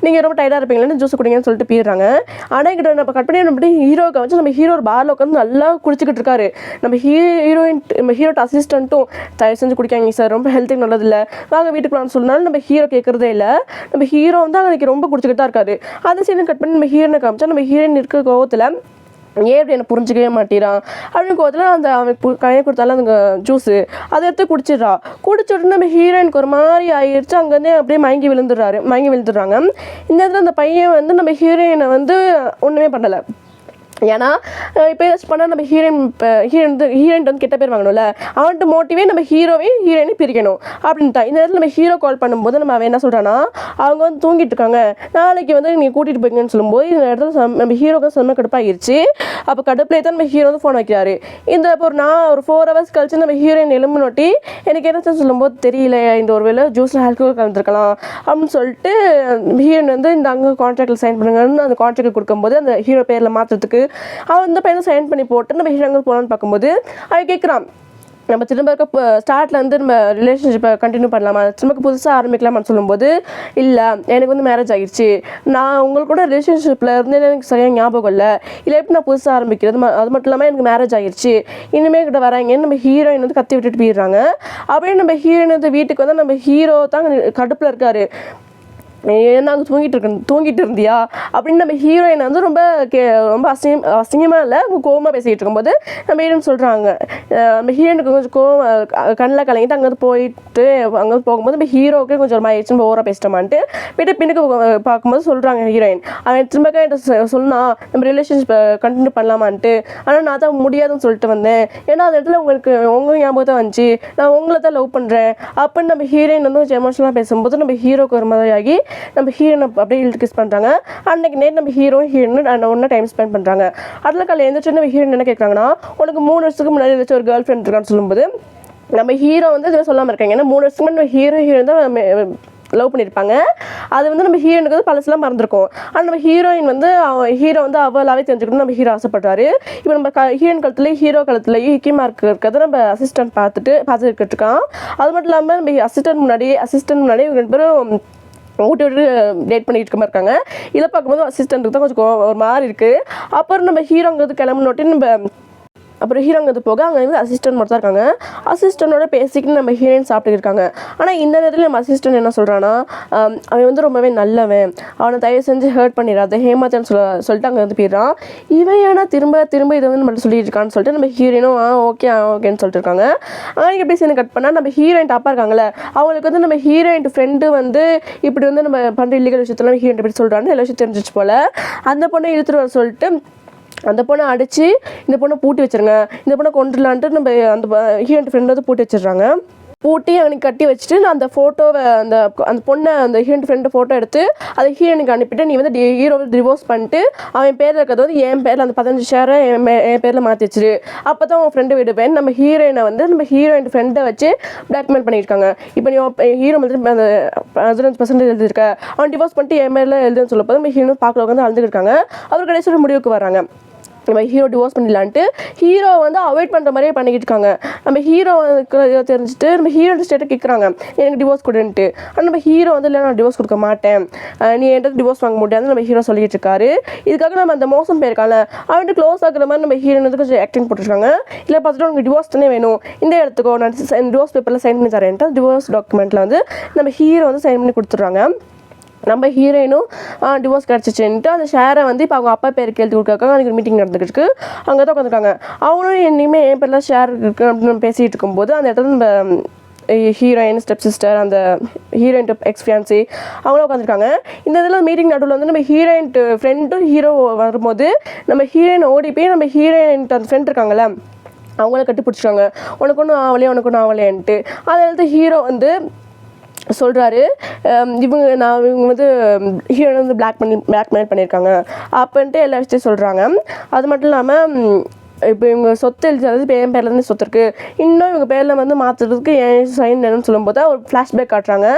நீங்கள் ரொம்ப டைட்டாக இருப்பீங்களேன்னு ஜூஸை குடிங்கன்னு சொல்லிட்டு போயிடுறாங்க. ஆனால் இங்கிட்ட நம்ம கட் பண்ணி நம்ம ஹீரோவுக்கு வச்சு நம்ம ஹீரோ ஒரு பாரில் உட்காந்து நல்லா குடிச்சிக்கிட்டு இருக்காரு. நம்ம ஹீரோட்ட அசிஸ்டண்ட்டும் தயவு செஞ்சு குடிக்காங்க சார், ரொம்ப ஹெல்த்துக்கு நல்லதில்லை, வாங்க வீட்டுக்கு வான்னு சொன்னாலும் நம்ம ஹீரோ கேட்குறதே இல்லை. நம்ம ஹீரோ வந்து அன்றைக்கி ரொம்ப குடிச்சிக்கிட்டு தான் இருக்காரு. அதை சீனை கட் பண்ணி நம்ம ஹீரோனை காமிச்சா நம்ம ஹீரோயின் இருக்க கோவத்தில் ஏன் இப்படி என்னை புரிஞ்சிக்கவே மாட்டேறான் அப்படின்னு கோவத்தில் அந்த அவன் கையை கொடுத்தாலும் அந்த ஜூஸு அதை எடுத்து குடிச்சுட்டு நம்ம ஹீரோயினுக்கு ஒரு மாதிரி ஆகிடுச்சு. அங்கேருந்தே அப்படியே மயங்கி விழுந்துடுறாங்க. இந்த இடத்துல அந்த பையன் வந்து நம்ம ஹீரோயினை வந்து ஒன்றுமே பண்ணலை. ஏன்னா இப்போ ஏதாச்சும் பண்ணால் நம்ம ஹீரோயின் வந்து கெட்ட பேர் வாங்கணும்ல, அவன்ட்டு மோட்டிவே நம்ம ஹீரோயினை பிரிக்கணும் அப்படின்ட்டா. இந்த இடத்துல நம்ம ஹீரோ கால் பண்ணும்போது நம்ம அவன் என்ன சொல்கிறான்னா, அவங்க வந்து தூங்கிட்டு இருக்காங்க, நாளைக்கு வந்து நீங்கள் கூட்டிகிட்டு போய்ங்கன்னு சொல்லும்போது இந்த இடத்துல நம்ம ஹீரோக்கு செம்ம கடுப்பாகிடுச்சு. அப்போ கடுப்புலேயே தான் நம்ம ஹீரோ வந்து ஃபோன் வைக்கிறாரு. இந்த இப்போ ஒரு 4 hours கழிச்சு நம்ம ஹீரோயின் எலும்பு நோட்டி எனக்கு என்ன சொல்லும்போது தெரியல, இந்த ஒரு வேளை ஜூஸில் ஆல்கோஹால் கலந்துருக்கலாம் அப்படின்னு சொல்லிட்டு ஹீரோயின் வந்து இந்த அங்கே கான்ட்ராக்டில் சைன் பண்ணுங்கன்னு அந்த கான்ட்ராக்ட் கொடுக்கும்போது அந்த ஹீரோ பேரில் மாற்றுறதுக்கு அவன் இந்த பையனை சைன் பண்ணி போட்டு நம்ம ஹீரோங்க போகலான்னு பார்க்கும்போது அவன் கேட்குறான், நம்ம திரும்ப ஸ்டார்ட்ல வந்து நம்ம ரிலேஷன்ஷிப்பை கண்டினியூ பண்ணலாமா, திரும்ப புதுசாக ஆரம்பிக்கலாமான்னு சொல்லும்போது இல்லை எனக்கு வந்து மேரேஜ் ஆகிடுச்சு, நான் உங்களுக்கு கூட ரிலேஷன்ஷிப்பில் இருந்து எனக்கு சரியாக ஞாபகம் இல்லை எப்படி நான் புதுசாக ஆரம்பிக்கிறது, அது மட்டும் இல்லாமல் எனக்கு மேரேஜ் ஆகிடுச்சு, இனிமேல் கிட்ட வராங்கன்னு நம்ம ஹீரோயின் வந்து கத்தி விட்டுட்டு போயிடுறாங்க. அப்படியே நம்ம ஹீரோயின் வந்து வீட்டுக்கு வந்து நம்ம ஹீரோ தான் கடுப்பில் இருக்காரு. நாங்கள் தூங்கிட்டு இருந்தியா அப்படின்னு நம்ம ஹீரோயின் வந்து ரொம்ப அசிங்கமாக இல்லை கோவமாக பேசிக்கிட்டு இருக்கும்போது நம்ம ஹீரோயின் சொல்கிறாங்க. நம்ம ஹீரோயினுக்கு கொஞ்சம் கோவம் கண்ணில் கலங்கிட்டு அங்கே போயிட்டு அங்கே போகும்போது நம்ம ஹீரோவுக்கு கொஞ்சம் ஒரு மாதிரி நம்ம ஓவராக பேசிட்டோமான்ட்டு போய்ட்டு பின்னுக்கு பார்க்கும்போது சொல்கிறாங்க ஹீரோயின், அவன் திரும்ப என்கிட்ட சொன்னால் நம்ம ரிலேஷன்ஷிப்பை கண்டினியூ பண்ணலாமான்ட்டு, ஆனால் நான் தான் முடியாதுன்னு சொல்லிட்டு வந்தேன், ஏன்னா அந்த இடத்துல உங்கள் ஞாபகம் தான் வந்துச்சு, நான் உங்களை தான் லவ் பண்ணுறேன் அப்படின்னு நம்ம ஹீரோயின் வந்து கொஞ்சம் எமோஷனலாக பேசும்போது நம்ம ஹீரோக்கு ஒரு மாதிரி ஆகி நம்ம ஹீரோனை அப்படியே இழுத்து கிஸ் பண்ணுறாங்க. அன்றைக்கி நேரம் நம்ம ஹீரோயின் ஒன்றா டைம் ஸ்பெண்ட் பண்ணுறாங்க. அதில் காலையில் எழுந்திரிச்சு நம்ம ஹீரோயின் என்ன கேட்குறாங்கன்னா, உனக்கு 3 வருஷத்துக்கு முன்னாடி ஏதாச்சும் ஒரு கேர்ள் ஃப்ரெண்ட் இருக்கான்னு சொல்லும்போது நம்ம ஹீரோ வந்து எதுவும் சொல்லாமல் இருக்காங்க. ஏன்னா 3 வருஷத்துக்கு முன்னாடி ஹீரோயின் தான் லவ் பண்ணியிருப்பாங்க. அது வந்து நம்ம ஹீரோயினுக்கு வந்து பழசுலாம் மறந்துருக்கும். ஆனால் நம்ம ஹீரோயின் வந்து ஹீரோ வந்து அவளாவே தெரிஞ்சுக்கணும்னு நம்ம ஹீரோ ஆசைப்படுறாரு. இப்போ நம்ம ஹீரோயின் கழுத்துலேயும் ஹீரோ கழுத்துலேயும் ஹிக்கி மார்க் இருக்கிறத நம்ம அசிஸ்டன்ட் பார்த்துட்டு இருக்கான். அது மட்டும் இல்லாமல் நம்ம அசிஸ்டன்ட் முன்னாடி இவங்க 2 பேரும் விட்டு டேட் பண்ணிட்டு இருக்க மாதிரி இருக்காங்க. இதை பார்க்கும்போது அசிஸ்டண்ட்டுக்கு தான் கொஞ்சம் ஒரு மாதிரி இருக்குது. அப்புறம் நம்ம ஹீரோங்கிறது கிளம்புனோட்டி அப்புறம் ஹீரோங்கிறது போக அங்கே வந்து அசிஸ்டன்ட் மட்டும் தான் இருக்காங்க. அசிஸ்டண்டோட பேசிக்கிட்டு நம்ம ஹீரோயின் சாப்பிட்டு இருக்காங்க. ஆனால் இந்த நேரத்தில் நம்ம அசிஸ்டன்ட் என்ன சொல்கிறான்னா, அவன் வந்து ரொம்பவே நல்லவன், அவனை தயவு செஞ்சு ஹர்ட் பண்ணிடாத ஹேமாத்தன்னு சொல்லிட்டு அங்கே வந்து போயிடுறான். இவன் ஏன்னா திரும்ப இதை வந்து நம்மள்ட்ட சொல்லிட்டு இருக்கான்னு சொல்லிட்டு நம்ம ஹீரோயினும் ஓகேன்னு சொல்லிட்டு இருக்காங்க. ஆனால் எப்படி சேர்ந்து கட் பண்ணால் நம்ம ஹீரோயின் டாப்பாக இருக்காங்களே, அவங்களுக்கு வந்து நம்ம ஹீரோயின் ஃப்ரெண்டு வந்து இப்படி வந்து நம்ம பண்ணுற இல்லீகல் விஷயத்தெல்லாம் ஹீரோயின் எப்படி சொல்கிறான்னு எல்லா விஷயம் தெரிஞ்சிச்சு போல். அந்த பொண்ணை இழுத்துட்டு வர சொல்லிட்டு அந்த பொண்ணை அடித்து இந்த பொண்ணை பூட்டி வச்சுருங்க, இந்த பொண்ணை கொண்டுலான்ட்டு நம்ம அந்த ஹீரோயின் ஃப்ரெண்ட் வந்து பூட்டி வச்சிடுறாங்க. பூட்டி அவனுக்கு கட்டி வச்சுட்டு நான் அந்த ஃபோட்டோவை அந்த பொண்ணை அந்த ஹீரோயின் ஃப்ரெண்டு ஃபோட்டோ எடுத்து அதை ஹீரோனுக்கு அனுப்பிட்டு நீ வந்து ஹீரோவை டிவோர்ஸ் பண்ணிட்டு அவன் பேரில் இருக்கிறது வந்து என் பேரில் அந்த 15 ஷேரை என் பேரில் மாற்றி வச்சிரு, அப்போ தான் உன் ஃப்ரெண்டு விடுவேன். நம்ம ஹீரோயினை வந்து நம்ம ஹீரோயின் ஃப்ரெண்டை வச்சு பிளாக்மெயில் பண்ணியிருக்காங்க. இப்போ நீ ஹீரோ வந்து அந்த 15% எழுதிருக்க, அவன் டிவோர்ஸ் பண்ணிட்டு என் பேரில் எழுதுன்னு சொல்ல போது நம்ம ஹீரோ பார்க்குறவங்க வந்து அழுதுருக்காங்க. அவர் கடைசியோட முடிவுக்கு வராங்க, நம்ம ஹீரோ டிவோர்ஸ் பண்ணிடலான்ட்டு. ஹீரோ வந்து அவாய்ட் பண்ணுற மாதிரியே பண்ணிக்கிட்டு இருக்காங்க. நம்ம ஹீரோ தெரிஞ்சுட்டு நம்ம ஹீரோ ஸ்டேட்டை கேட்குறாங்க, எனக்கு டிவோர்ஸ் கொடுன்ட்டு. ஆனால் நம்ம ஹீரோ வந்து இல்லை நான் டிவோர்ஸ் கொடுக்க மாட்டேன், நீ என்கிட்ட டிவோர்ஸ் வாங்க முடியாதுன்னு நம்ம ஹீரோ சொல்லிட்டு இருக்காரு. இதுக்காக நம்ம அந்த மோசம் போயிருக்காங்க அவன்ட்டு க்ளோஸ் ஆகுற மாதிரி நம்ம ஹீரோ வந்து கொஞ்சம் ஆக்டிங் போட்டுருக்காங்க. இல்லை பார்த்துட்டு உனக்கு டிவோர்ஸ் தானே வேணும், இந்த இடத்துக்கோ நான் டிவோர்ஸ் பேப்பரில் சைன் பண்ணி தரேன்ட்டு டிவோர்ஸ் டாக்குமெண்ட்டில் வந்து நம்ம ஹீரோ வந்து சைன் பண்ணி கொடுத்துட்றாங்க. நம்ம ஹீரோயினும் டிவோர்ஸ் கிடச்சிச்சுன்ட்டு அந்த ஷேரை வந்து இப்போ அவங்க அப்பா பேருக்கு எழுதி கொடுக்காங்க. அன்றைக்கி ஒரு மீட்டிங் நடந்துக்கிட்டு அங்கே தான் உட்காந்துருக்காங்க. அவங்களும் இனிமேல் என் பேர்லாம் ஷேர் இருக்குது அப்படின்னு பேசிகிட்டு இருக்கும்போது அந்த இடத்துல நம்ம ஹீரோயின் ஸ்டெப் சிஸ்டர் அந்த ஹீரோயின் எக்ஸ் ஃபியான்சி அவங்களும் உட்காந்துருக்காங்க. இந்த இதில் மீட்டிங் நடுவில் வந்து நம்ம ஹீரோயின் ஃப்ரெண்டும் ஹீரோ வரும்போது நம்ம ஹீரோயின் ஓடி போய் நம்ம ஹீரோயின் அந்த ஃப்ரெண்ட் இருக்காங்கல்ல அவங்கள கட்டி பிடிச்சிருக்காங்க, உனக்கு ஒன்றும் உனக்கு ஒன்றும் ஆகலையன்ட்டு. அதை ஹீரோ வந்து சொல்கிறாரு, இவங்க வந்து ஹீரோ வந்து பிளாக்மெயில் பண்ணியிருக்காங்க அப்படின்ட்டு எல்லா விஷயத்தையும் சொல்கிறாங்க. அது மட்டும் இல்லாமல் இப்போ இவங்க சொத்து எழுதி இப்போ என் பேர்லேருந்து சொத்து இருக்குது, இன்னும் இவங்க பேரில் வந்து மாற்றுறதுக்கு ஏன் சைன் வேணும்னு சொல்லும்போது ஒரு ஃப்ளாஷ்பேக் காட்டுறாங்க.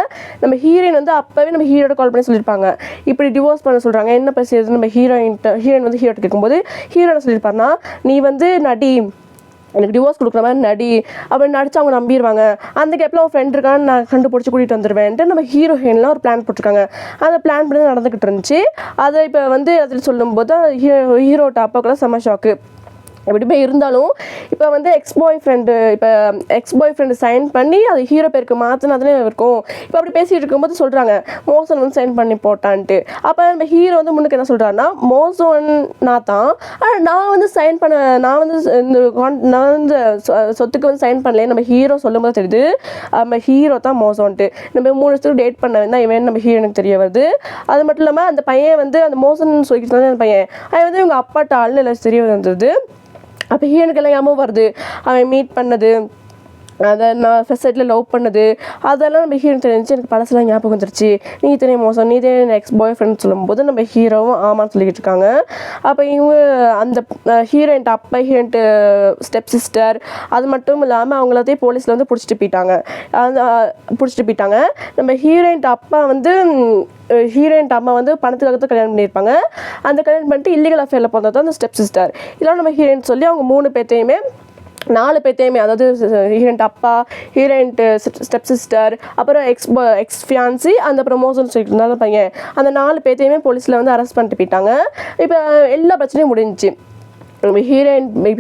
நம்ம ஹீரோயின் வந்து அப்போவே நம்ம ஹீரோட கால் பண்ணி சொல்லியிருப்பாங்க, இப்படி டிவோர்ஸ் பண்ண சொல்கிறாங்க, என்ன பேசுறது. நம்ம ஹீரோயின் வந்து ஹீரோட்ட கேட்கும்போது ஹீரோ என்ன சொல்லியிருப்பாருன்னா, நீ வந்து நடி, எனக்கு டிவோர்ஸ் கொடுக்குற மாதிரி நடி அப்படின்னு நடிச்சு அவங்க நம்பிடுவாங்க. அந்த கேப்பில் அவன் ஃப்ரெண்ட் இருக்கான்னு நான் கண்டுபிடிச்சி கூட்டிகிட்டு வந்துடுவேன்ட்டு நம்ம ஹீரோயின்லாம் ஒரு பிளான் போட்டிருக்காங்க. அந்த பிளான் பண்ணி நடந்துக்கிட்டு இருந்துச்சு. அதை இப்போ வந்து அதில் சொல்லும்போது ஹீரோட்ட அப்பாவுக்குலாம் செம்ம ஷாக்கு. எப்படிமே இருந்தாலும் இப்போ வந்து எக்ஸ் பாய் ஃப்ரெண்டு சைன் பண்ணி அது ஹீரோ பேருக்கு மாற்றினதுனே இருக்கும். இப்போ அப்படி பேசிகிட்டு இருக்கும்போது சொல்கிறாங்க மோசன் வந்து சைன் பண்ணி போட்டான்ட்டு. அப்போ நம்ம ஹீரோ வந்து முன்னுக்கு என்ன சொல்கிறாருன்னா, மோசன் நான் தான், ஆனால் நான் வந்து இந்த சொத்துக்கு வந்து சைன் பண்ணல. நம்ம ஹீரோ சொல்லும்போது தெரியுது நம்ம ஹீரோ தான் மோசன்ட்டு. நம்ம 3 வருஷத்துக்கு டேட் பண்ண தான் இவன் நம்ம ஹீரோனுக்கு தெரிய வருது. அது மட்டும் இல்லாமல் அந்த பையன் வந்து அந்த மோசன் சொல்லிட்டு அந்த பையன் அது வந்து இவங்க அப்பாட்ட ஆள்னு எல்லாம் தெரிய வந்தது. அப்போ ஹீரோனுக்கு எல்லாம் ஞாபகம் வருது, அவன் மீட் பண்ணது, அதை நான் ஃபஸ்ட் சைட்டில் லவ் பண்ணது, அதெல்லாம் நம்ம ஹீரோயின் தெரிஞ்சு எனக்கு பழசெல்லாம் ஞாபகம் வந்துருச்சு. நீ தெரியும் மோசம், நீ தெரியும் எக்ஸ் பாய் ஃப்ரெண்ட் சொல்லும்போது நம்ம ஹீரோவும் ஆமான்னு சொல்லிக்கிட்டு இருக்காங்க. அப்போ இவங்க அந்த ஹீரோயின்ட்டு அப்பா, ஹீரோயின்ட்டு ஸ்டெப் சிஸ்டர், அது மட்டும் இல்லாமல் அவங்களத்தையும் போலீஸில் வந்து பிடிச்சிட்டு போயிட்டாங்க. நம்ம ஹீரோயின்ட்டு அப்பா வந்து ஹீரோயின்ட்டு அம்மா வந்து பணத்துக்காக தான் கல்யாணம் பண்ணியிருப்பாங்க. அந்த கல்யாணம் பண்ணிட்டு இல்லீகல் அஃபேரில் பிறந்தது தான் அந்த ஸ்டெப் சிஸ்டர். இதெல்லாம் நம்ம ஹீரோயின் சொல்லி அவங்க 4 பேர்த்தையுமே அதாவது ஹீரோயின்ட்டு அப்பா, ஹீரோயின்ட்டு ஸ்டெப் சிஸ்டர், அப்புறம் எக்ஸ் ஃபியான்சி, அந்த ப்ரமோஷன் சொல்லிட்டு இருந்தாலும் பையன், அந்த 4 பேர்த்தையுமே போலீஸில் வந்து அரெஸ்ட் பண்ணிட்டு போயிட்டாங்க. இப்போ எல்லா பிரச்சனையும் முடிஞ்சிச்சு. நம்ம ஹீரோயின் நம்ம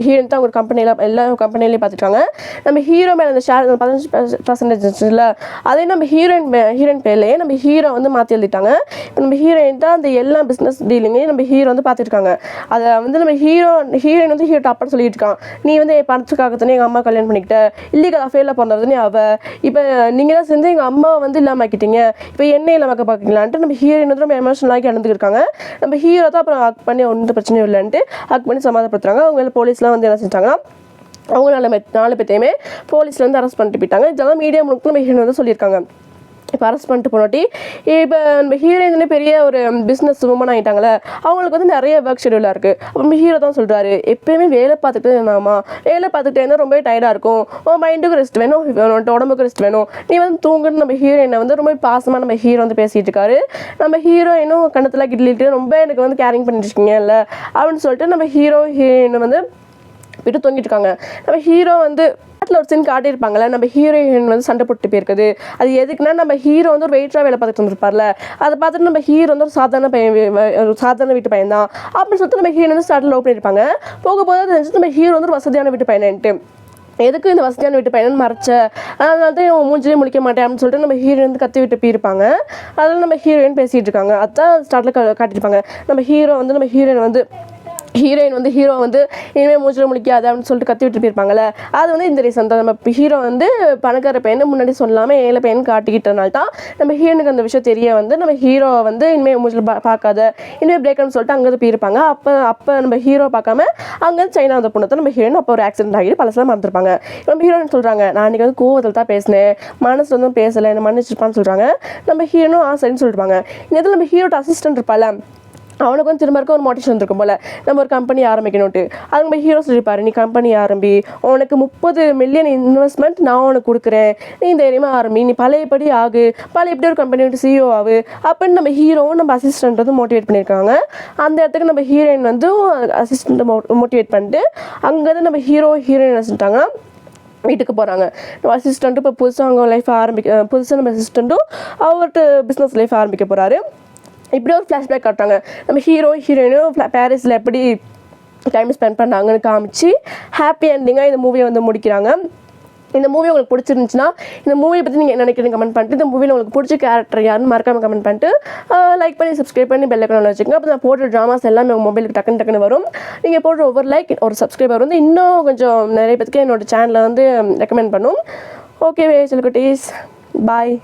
ஹீரோயின் தான் அவங்க கம்பெனியில் எல்லா கம்பெனிலையும் பார்த்துட்டாங்க. நம்ம ஹீரோ மேலே அந்த ஷேர் 15% அதே நம்ம ஹீரோயின் பேர்லேயே நம்ம ஹீரோ வந்து மாற்றி எழுதிட்டாங்க. இப்போ நம்ம ஹீரோயின் தான் அந்த எல்லா பிஸ்னஸ் டீலிங்கையும் நம்ம ஹீரோ வந்து பார்த்துருக்காங்க. அதை வந்து நம்ம ஹீரோயின் வந்து ஹீரோ அப்பா சொல்லிட்டு இருக்கான், நீ வந்து என் பணத்துக்காக தானே எங்கள் அம்மா கல்யாணம் பண்ணிக்கிட்ட, இல்லீகல் அஃபேரில் பிறந்ததுனே இப்போ நீங்கள் தான் சேர்ந்து எங்கள் அம்மா வந்து இல்லாமல் ஆக்கிட்டீங்க, இப்போ என்ன இல்லாமல் பார்க்கலான்ட்டு நம்ம ஹீரோயின் வந்து ரொம்ப எமோஷனலாகி நடந்துருக்காங்க. நம்ம ஹீரோ தான் அப்புறம் ஹக் பண்ணி ஒன்றும் பிரச்சனையும் இல்லைன்ட்டு ஹக் பண்ணி சமாதானப்படுத்துறாங்க. அவங்க போலீஸ்லாம் வந்து என்ன செஞ்சாங்கன்னா, அவங்க 4 பேர்த்தையுமே போலீஸில் வந்து அரெஸ்ட் பண்ணிட்டு போயிட்டாங்க. இதெல்லாம் மீடியா முழுக்க நம்ம ஹீரோயின் வந்து சொல்லியிருக்காங்க. இப்போ அரெஸ்ட் பண்ணிட்டு போனாட்டி இப்போ நம்ம ஹீரோயினே பெரிய ஒரு பிஸ்னஸ் உமன் ஆகிட்டாங்களே, அவங்களுக்கு வந்து நிறைய ஒர்க் ஷெடியூலாக இருக்குது. அப்போ ஹீரோ தான் சொல்கிறாரு, எப்போயுமே வேலை பார்த்துக்கிட்டே இருந்தாமா, வேலை பார்த்துக்கிட்டே இருந்தால் ரொம்பவே டயர்டாக இருக்கும், மைண்டுக்கு ரெஸ்ட் வேணும், உடம்புக்கு ரெஸ்ட் வேணும், நீ வந்து தூங்குன்னு நம்ம ஹீரோயினை வந்து ரொம்ப பாசமாக நம்ம ஹீரோ வந்து பேசிகிட்டு இருக்காரு. நம்ம ஹீரோயினும் கணத்தில் கிட்லிட்டு ரொம்ப எனக்கு வந்து கேரிங் பண்ணிட்டு இருக்கீங்க இல்லை அப்படின்னு சொல்லிட்டு நம்ம ஹீரோயின் வந்து விட்டு தூங்கிட்டு இருக்காங்க. நம்ம ஹீரோ வந்து ஒரு சீன் காட்டியிருப்பாங்கல்ல, நம்ம ஹீரோயின் வந்து சண்டை போட்டு போயிருக்குது. அது எதுக்குன்னா நம்ம ஹீரோ வந்து ஒரு வெயிட்டராக வேலை பார்த்துட்டு வந்துருப்பார்ல, அதை பார்த்துட்டு நம்ம ஹீரோ வந்து ஒரு சாதாரண வீட்டு பையன் தான் அப்படின்னு சொல்லிட்டு நம்ம ஹீரோ வந்து ஸ்டார்டில் லவ் பண்ணியிருப்பாங்க. போகும்போது தெரிஞ்சு நம்ம ஹீரோ வந்து ஒரு வசதியான வீட்டு பையன்ட்டு, எதுக்கு இந்த வசதியான வீட்டு பையன் மறைச்ச, அதனால தான் இவன் மூஞ்சிலே முழிக்க மாட்டேன் அப்படின்னு சொல்லிட்டு நம்ம ஹீரோயின் வந்து கத்தி விட்டு போயிருப்பாங்க. அதெல்லாம் நம்ம ஹீரோயின் பேசிகிட்டு இருக்காங்க. அதுதான் ஸ்டார்டில் காட்டியிருப்பாங்க. நம்ம ஹீரோயின் வந்து ஹீரோ வந்து இனிமேல் மூச்சில் முழிக்காது அப்படின்னு சொல்லிட்டு கத்தி விட்டு போயிருப்பாங்கல்ல, அது வந்து இந்த ரீசன் தான். நம்ம ஹீரோ வந்து பணக்கார பையனை முன்னாடி சொல்லாமல் ஏழை பையன் காட்டிக்கிட்டனால தான் நம்ம ஹீரோனுக்கு அந்த விஷயம் தெரிய வந்து நம்ம ஹீரோ வந்து இனிமேல் மூச்சில் பார்க்காத, இனிமேல் பிரேக்கப்னு சொல்லிட்டு அங்கே போயிருப்பாங்க. அப்போ நம்ம ஹீரோ பார்க்காம அங்கே சைனா வந்து பொண்ணு தான் நம்ம ஹீரோயின் அப்போ ஒரு ஆக்சிடென்ட் ஆகிட்டு பழசெல்லாம் மறந்துருப்பாங்க. நம்ம ஹீரோயின் சொல்கிறாங்க, நான் அன்றைக்கி வந்து கோவத்தில் தான் பேசினேன், மனசில் வந்து பேசலை, என்ன மன்னிச்சிருப்பான்னு சொல்கிறாங்க. நம்ம ஹீரோனும் சரின்னு சொல்லிருப்பாங்க. இந்த இடத்துல நம்ம ஹீரோட அசிஸ்டன்ட் இருப்பாள், அவனுக்கு வந்து திரும்ப இருக்க ஒரு மோட்டிவேஷன் இருக்கும் போல், நம்ம ஒரு கம்பெனி ஆரம்பிக்கணும்ட்டு. அது நம்ம ஹீரோ சொல்லியிருப்பாரு, நீ கம்பெனி ஆரம்பி, உனக்கு 30 மில்லியன் இன்வெஸ்ட்மெண்ட் நான் உனக்கு கொடுக்குறேன், நீ தைரியமாக ஆரம்பி, நீ பழையபடி ஒரு கம்பெனியோட CEO ஆகு அப்படின்னு நம்ம ஹீரோவும் நம்ம அசிஸ்டன்ட் வந்து மோட்டிவேட் பண்ணியிருக்காங்க. அந்த இடத்துக்கு நம்ம ஹீரோயின் வந்து அசிஸ்டண்ட்டை மோட்டிவேட் பண்ணிட்டு அங்கேருந்து நம்ம ஹீரோயின் என்ன செஞ்சிட்டாங்கன்னா வீட்டுக்கு போகிறாங்க. நம்ம அசிஸ்டண்ட்டும் இப்போ புதுசாக அவங்க புதுசாக நம்ம அசிஸ்டண்ட்டும் அவர்கிட்ட பிஸ்னஸ் லைஃப் ஆரம்பிக்க போகிறாரு. இப்படி ஒரு ஃப்ளாஷ்பேக் காட்டுறாங்க. நம்ம ஹீரோயினும் பாரிஸில் எப்படி டைம் ஸ்பெண்ட் பண்ணாங்கன்னு காமிச்சு ஹாப்பி எண்டிங்காக இந்த மூவியை வந்து முடிக்கிறாங்க. இந்த மூவி உங்களுக்கு பிடிச்சிருந்துச்சுன்னா இந்த மூவியை பற்றி நீங்கள் என்ன நினைக்கிறீங்க கமெண்ட் பண்ணிட்டு, இந்த மூவியில் உங்களுக்கு பிடிச்ச கேரக்டர் யாருன்னு மறக்காமல் கமெண்ட் பண்ணிட்டு லைக் பண்ணி சப்ஸ்கிரைப் பண்ணி பெல் ஐக்கான் வச்சுக்கோங்க. அப்போ நான் போடுற ட்ராமாஸ் எல்லாமே உங்கள் மொபைலுக்கு டக்குன்னு வரும். நீங்கள் போடுற ஒவ்வொரு லைக் ஒரு சப்ஸ்கிரைபர் வந்து இன்னும் கொஞ்சம் நிறைய பேருக்கு என்னோடய சேனலை வந்து ரெக்கமெண்ட் பண்ணும். ஓகே சில குட்டீஸ், பாய்.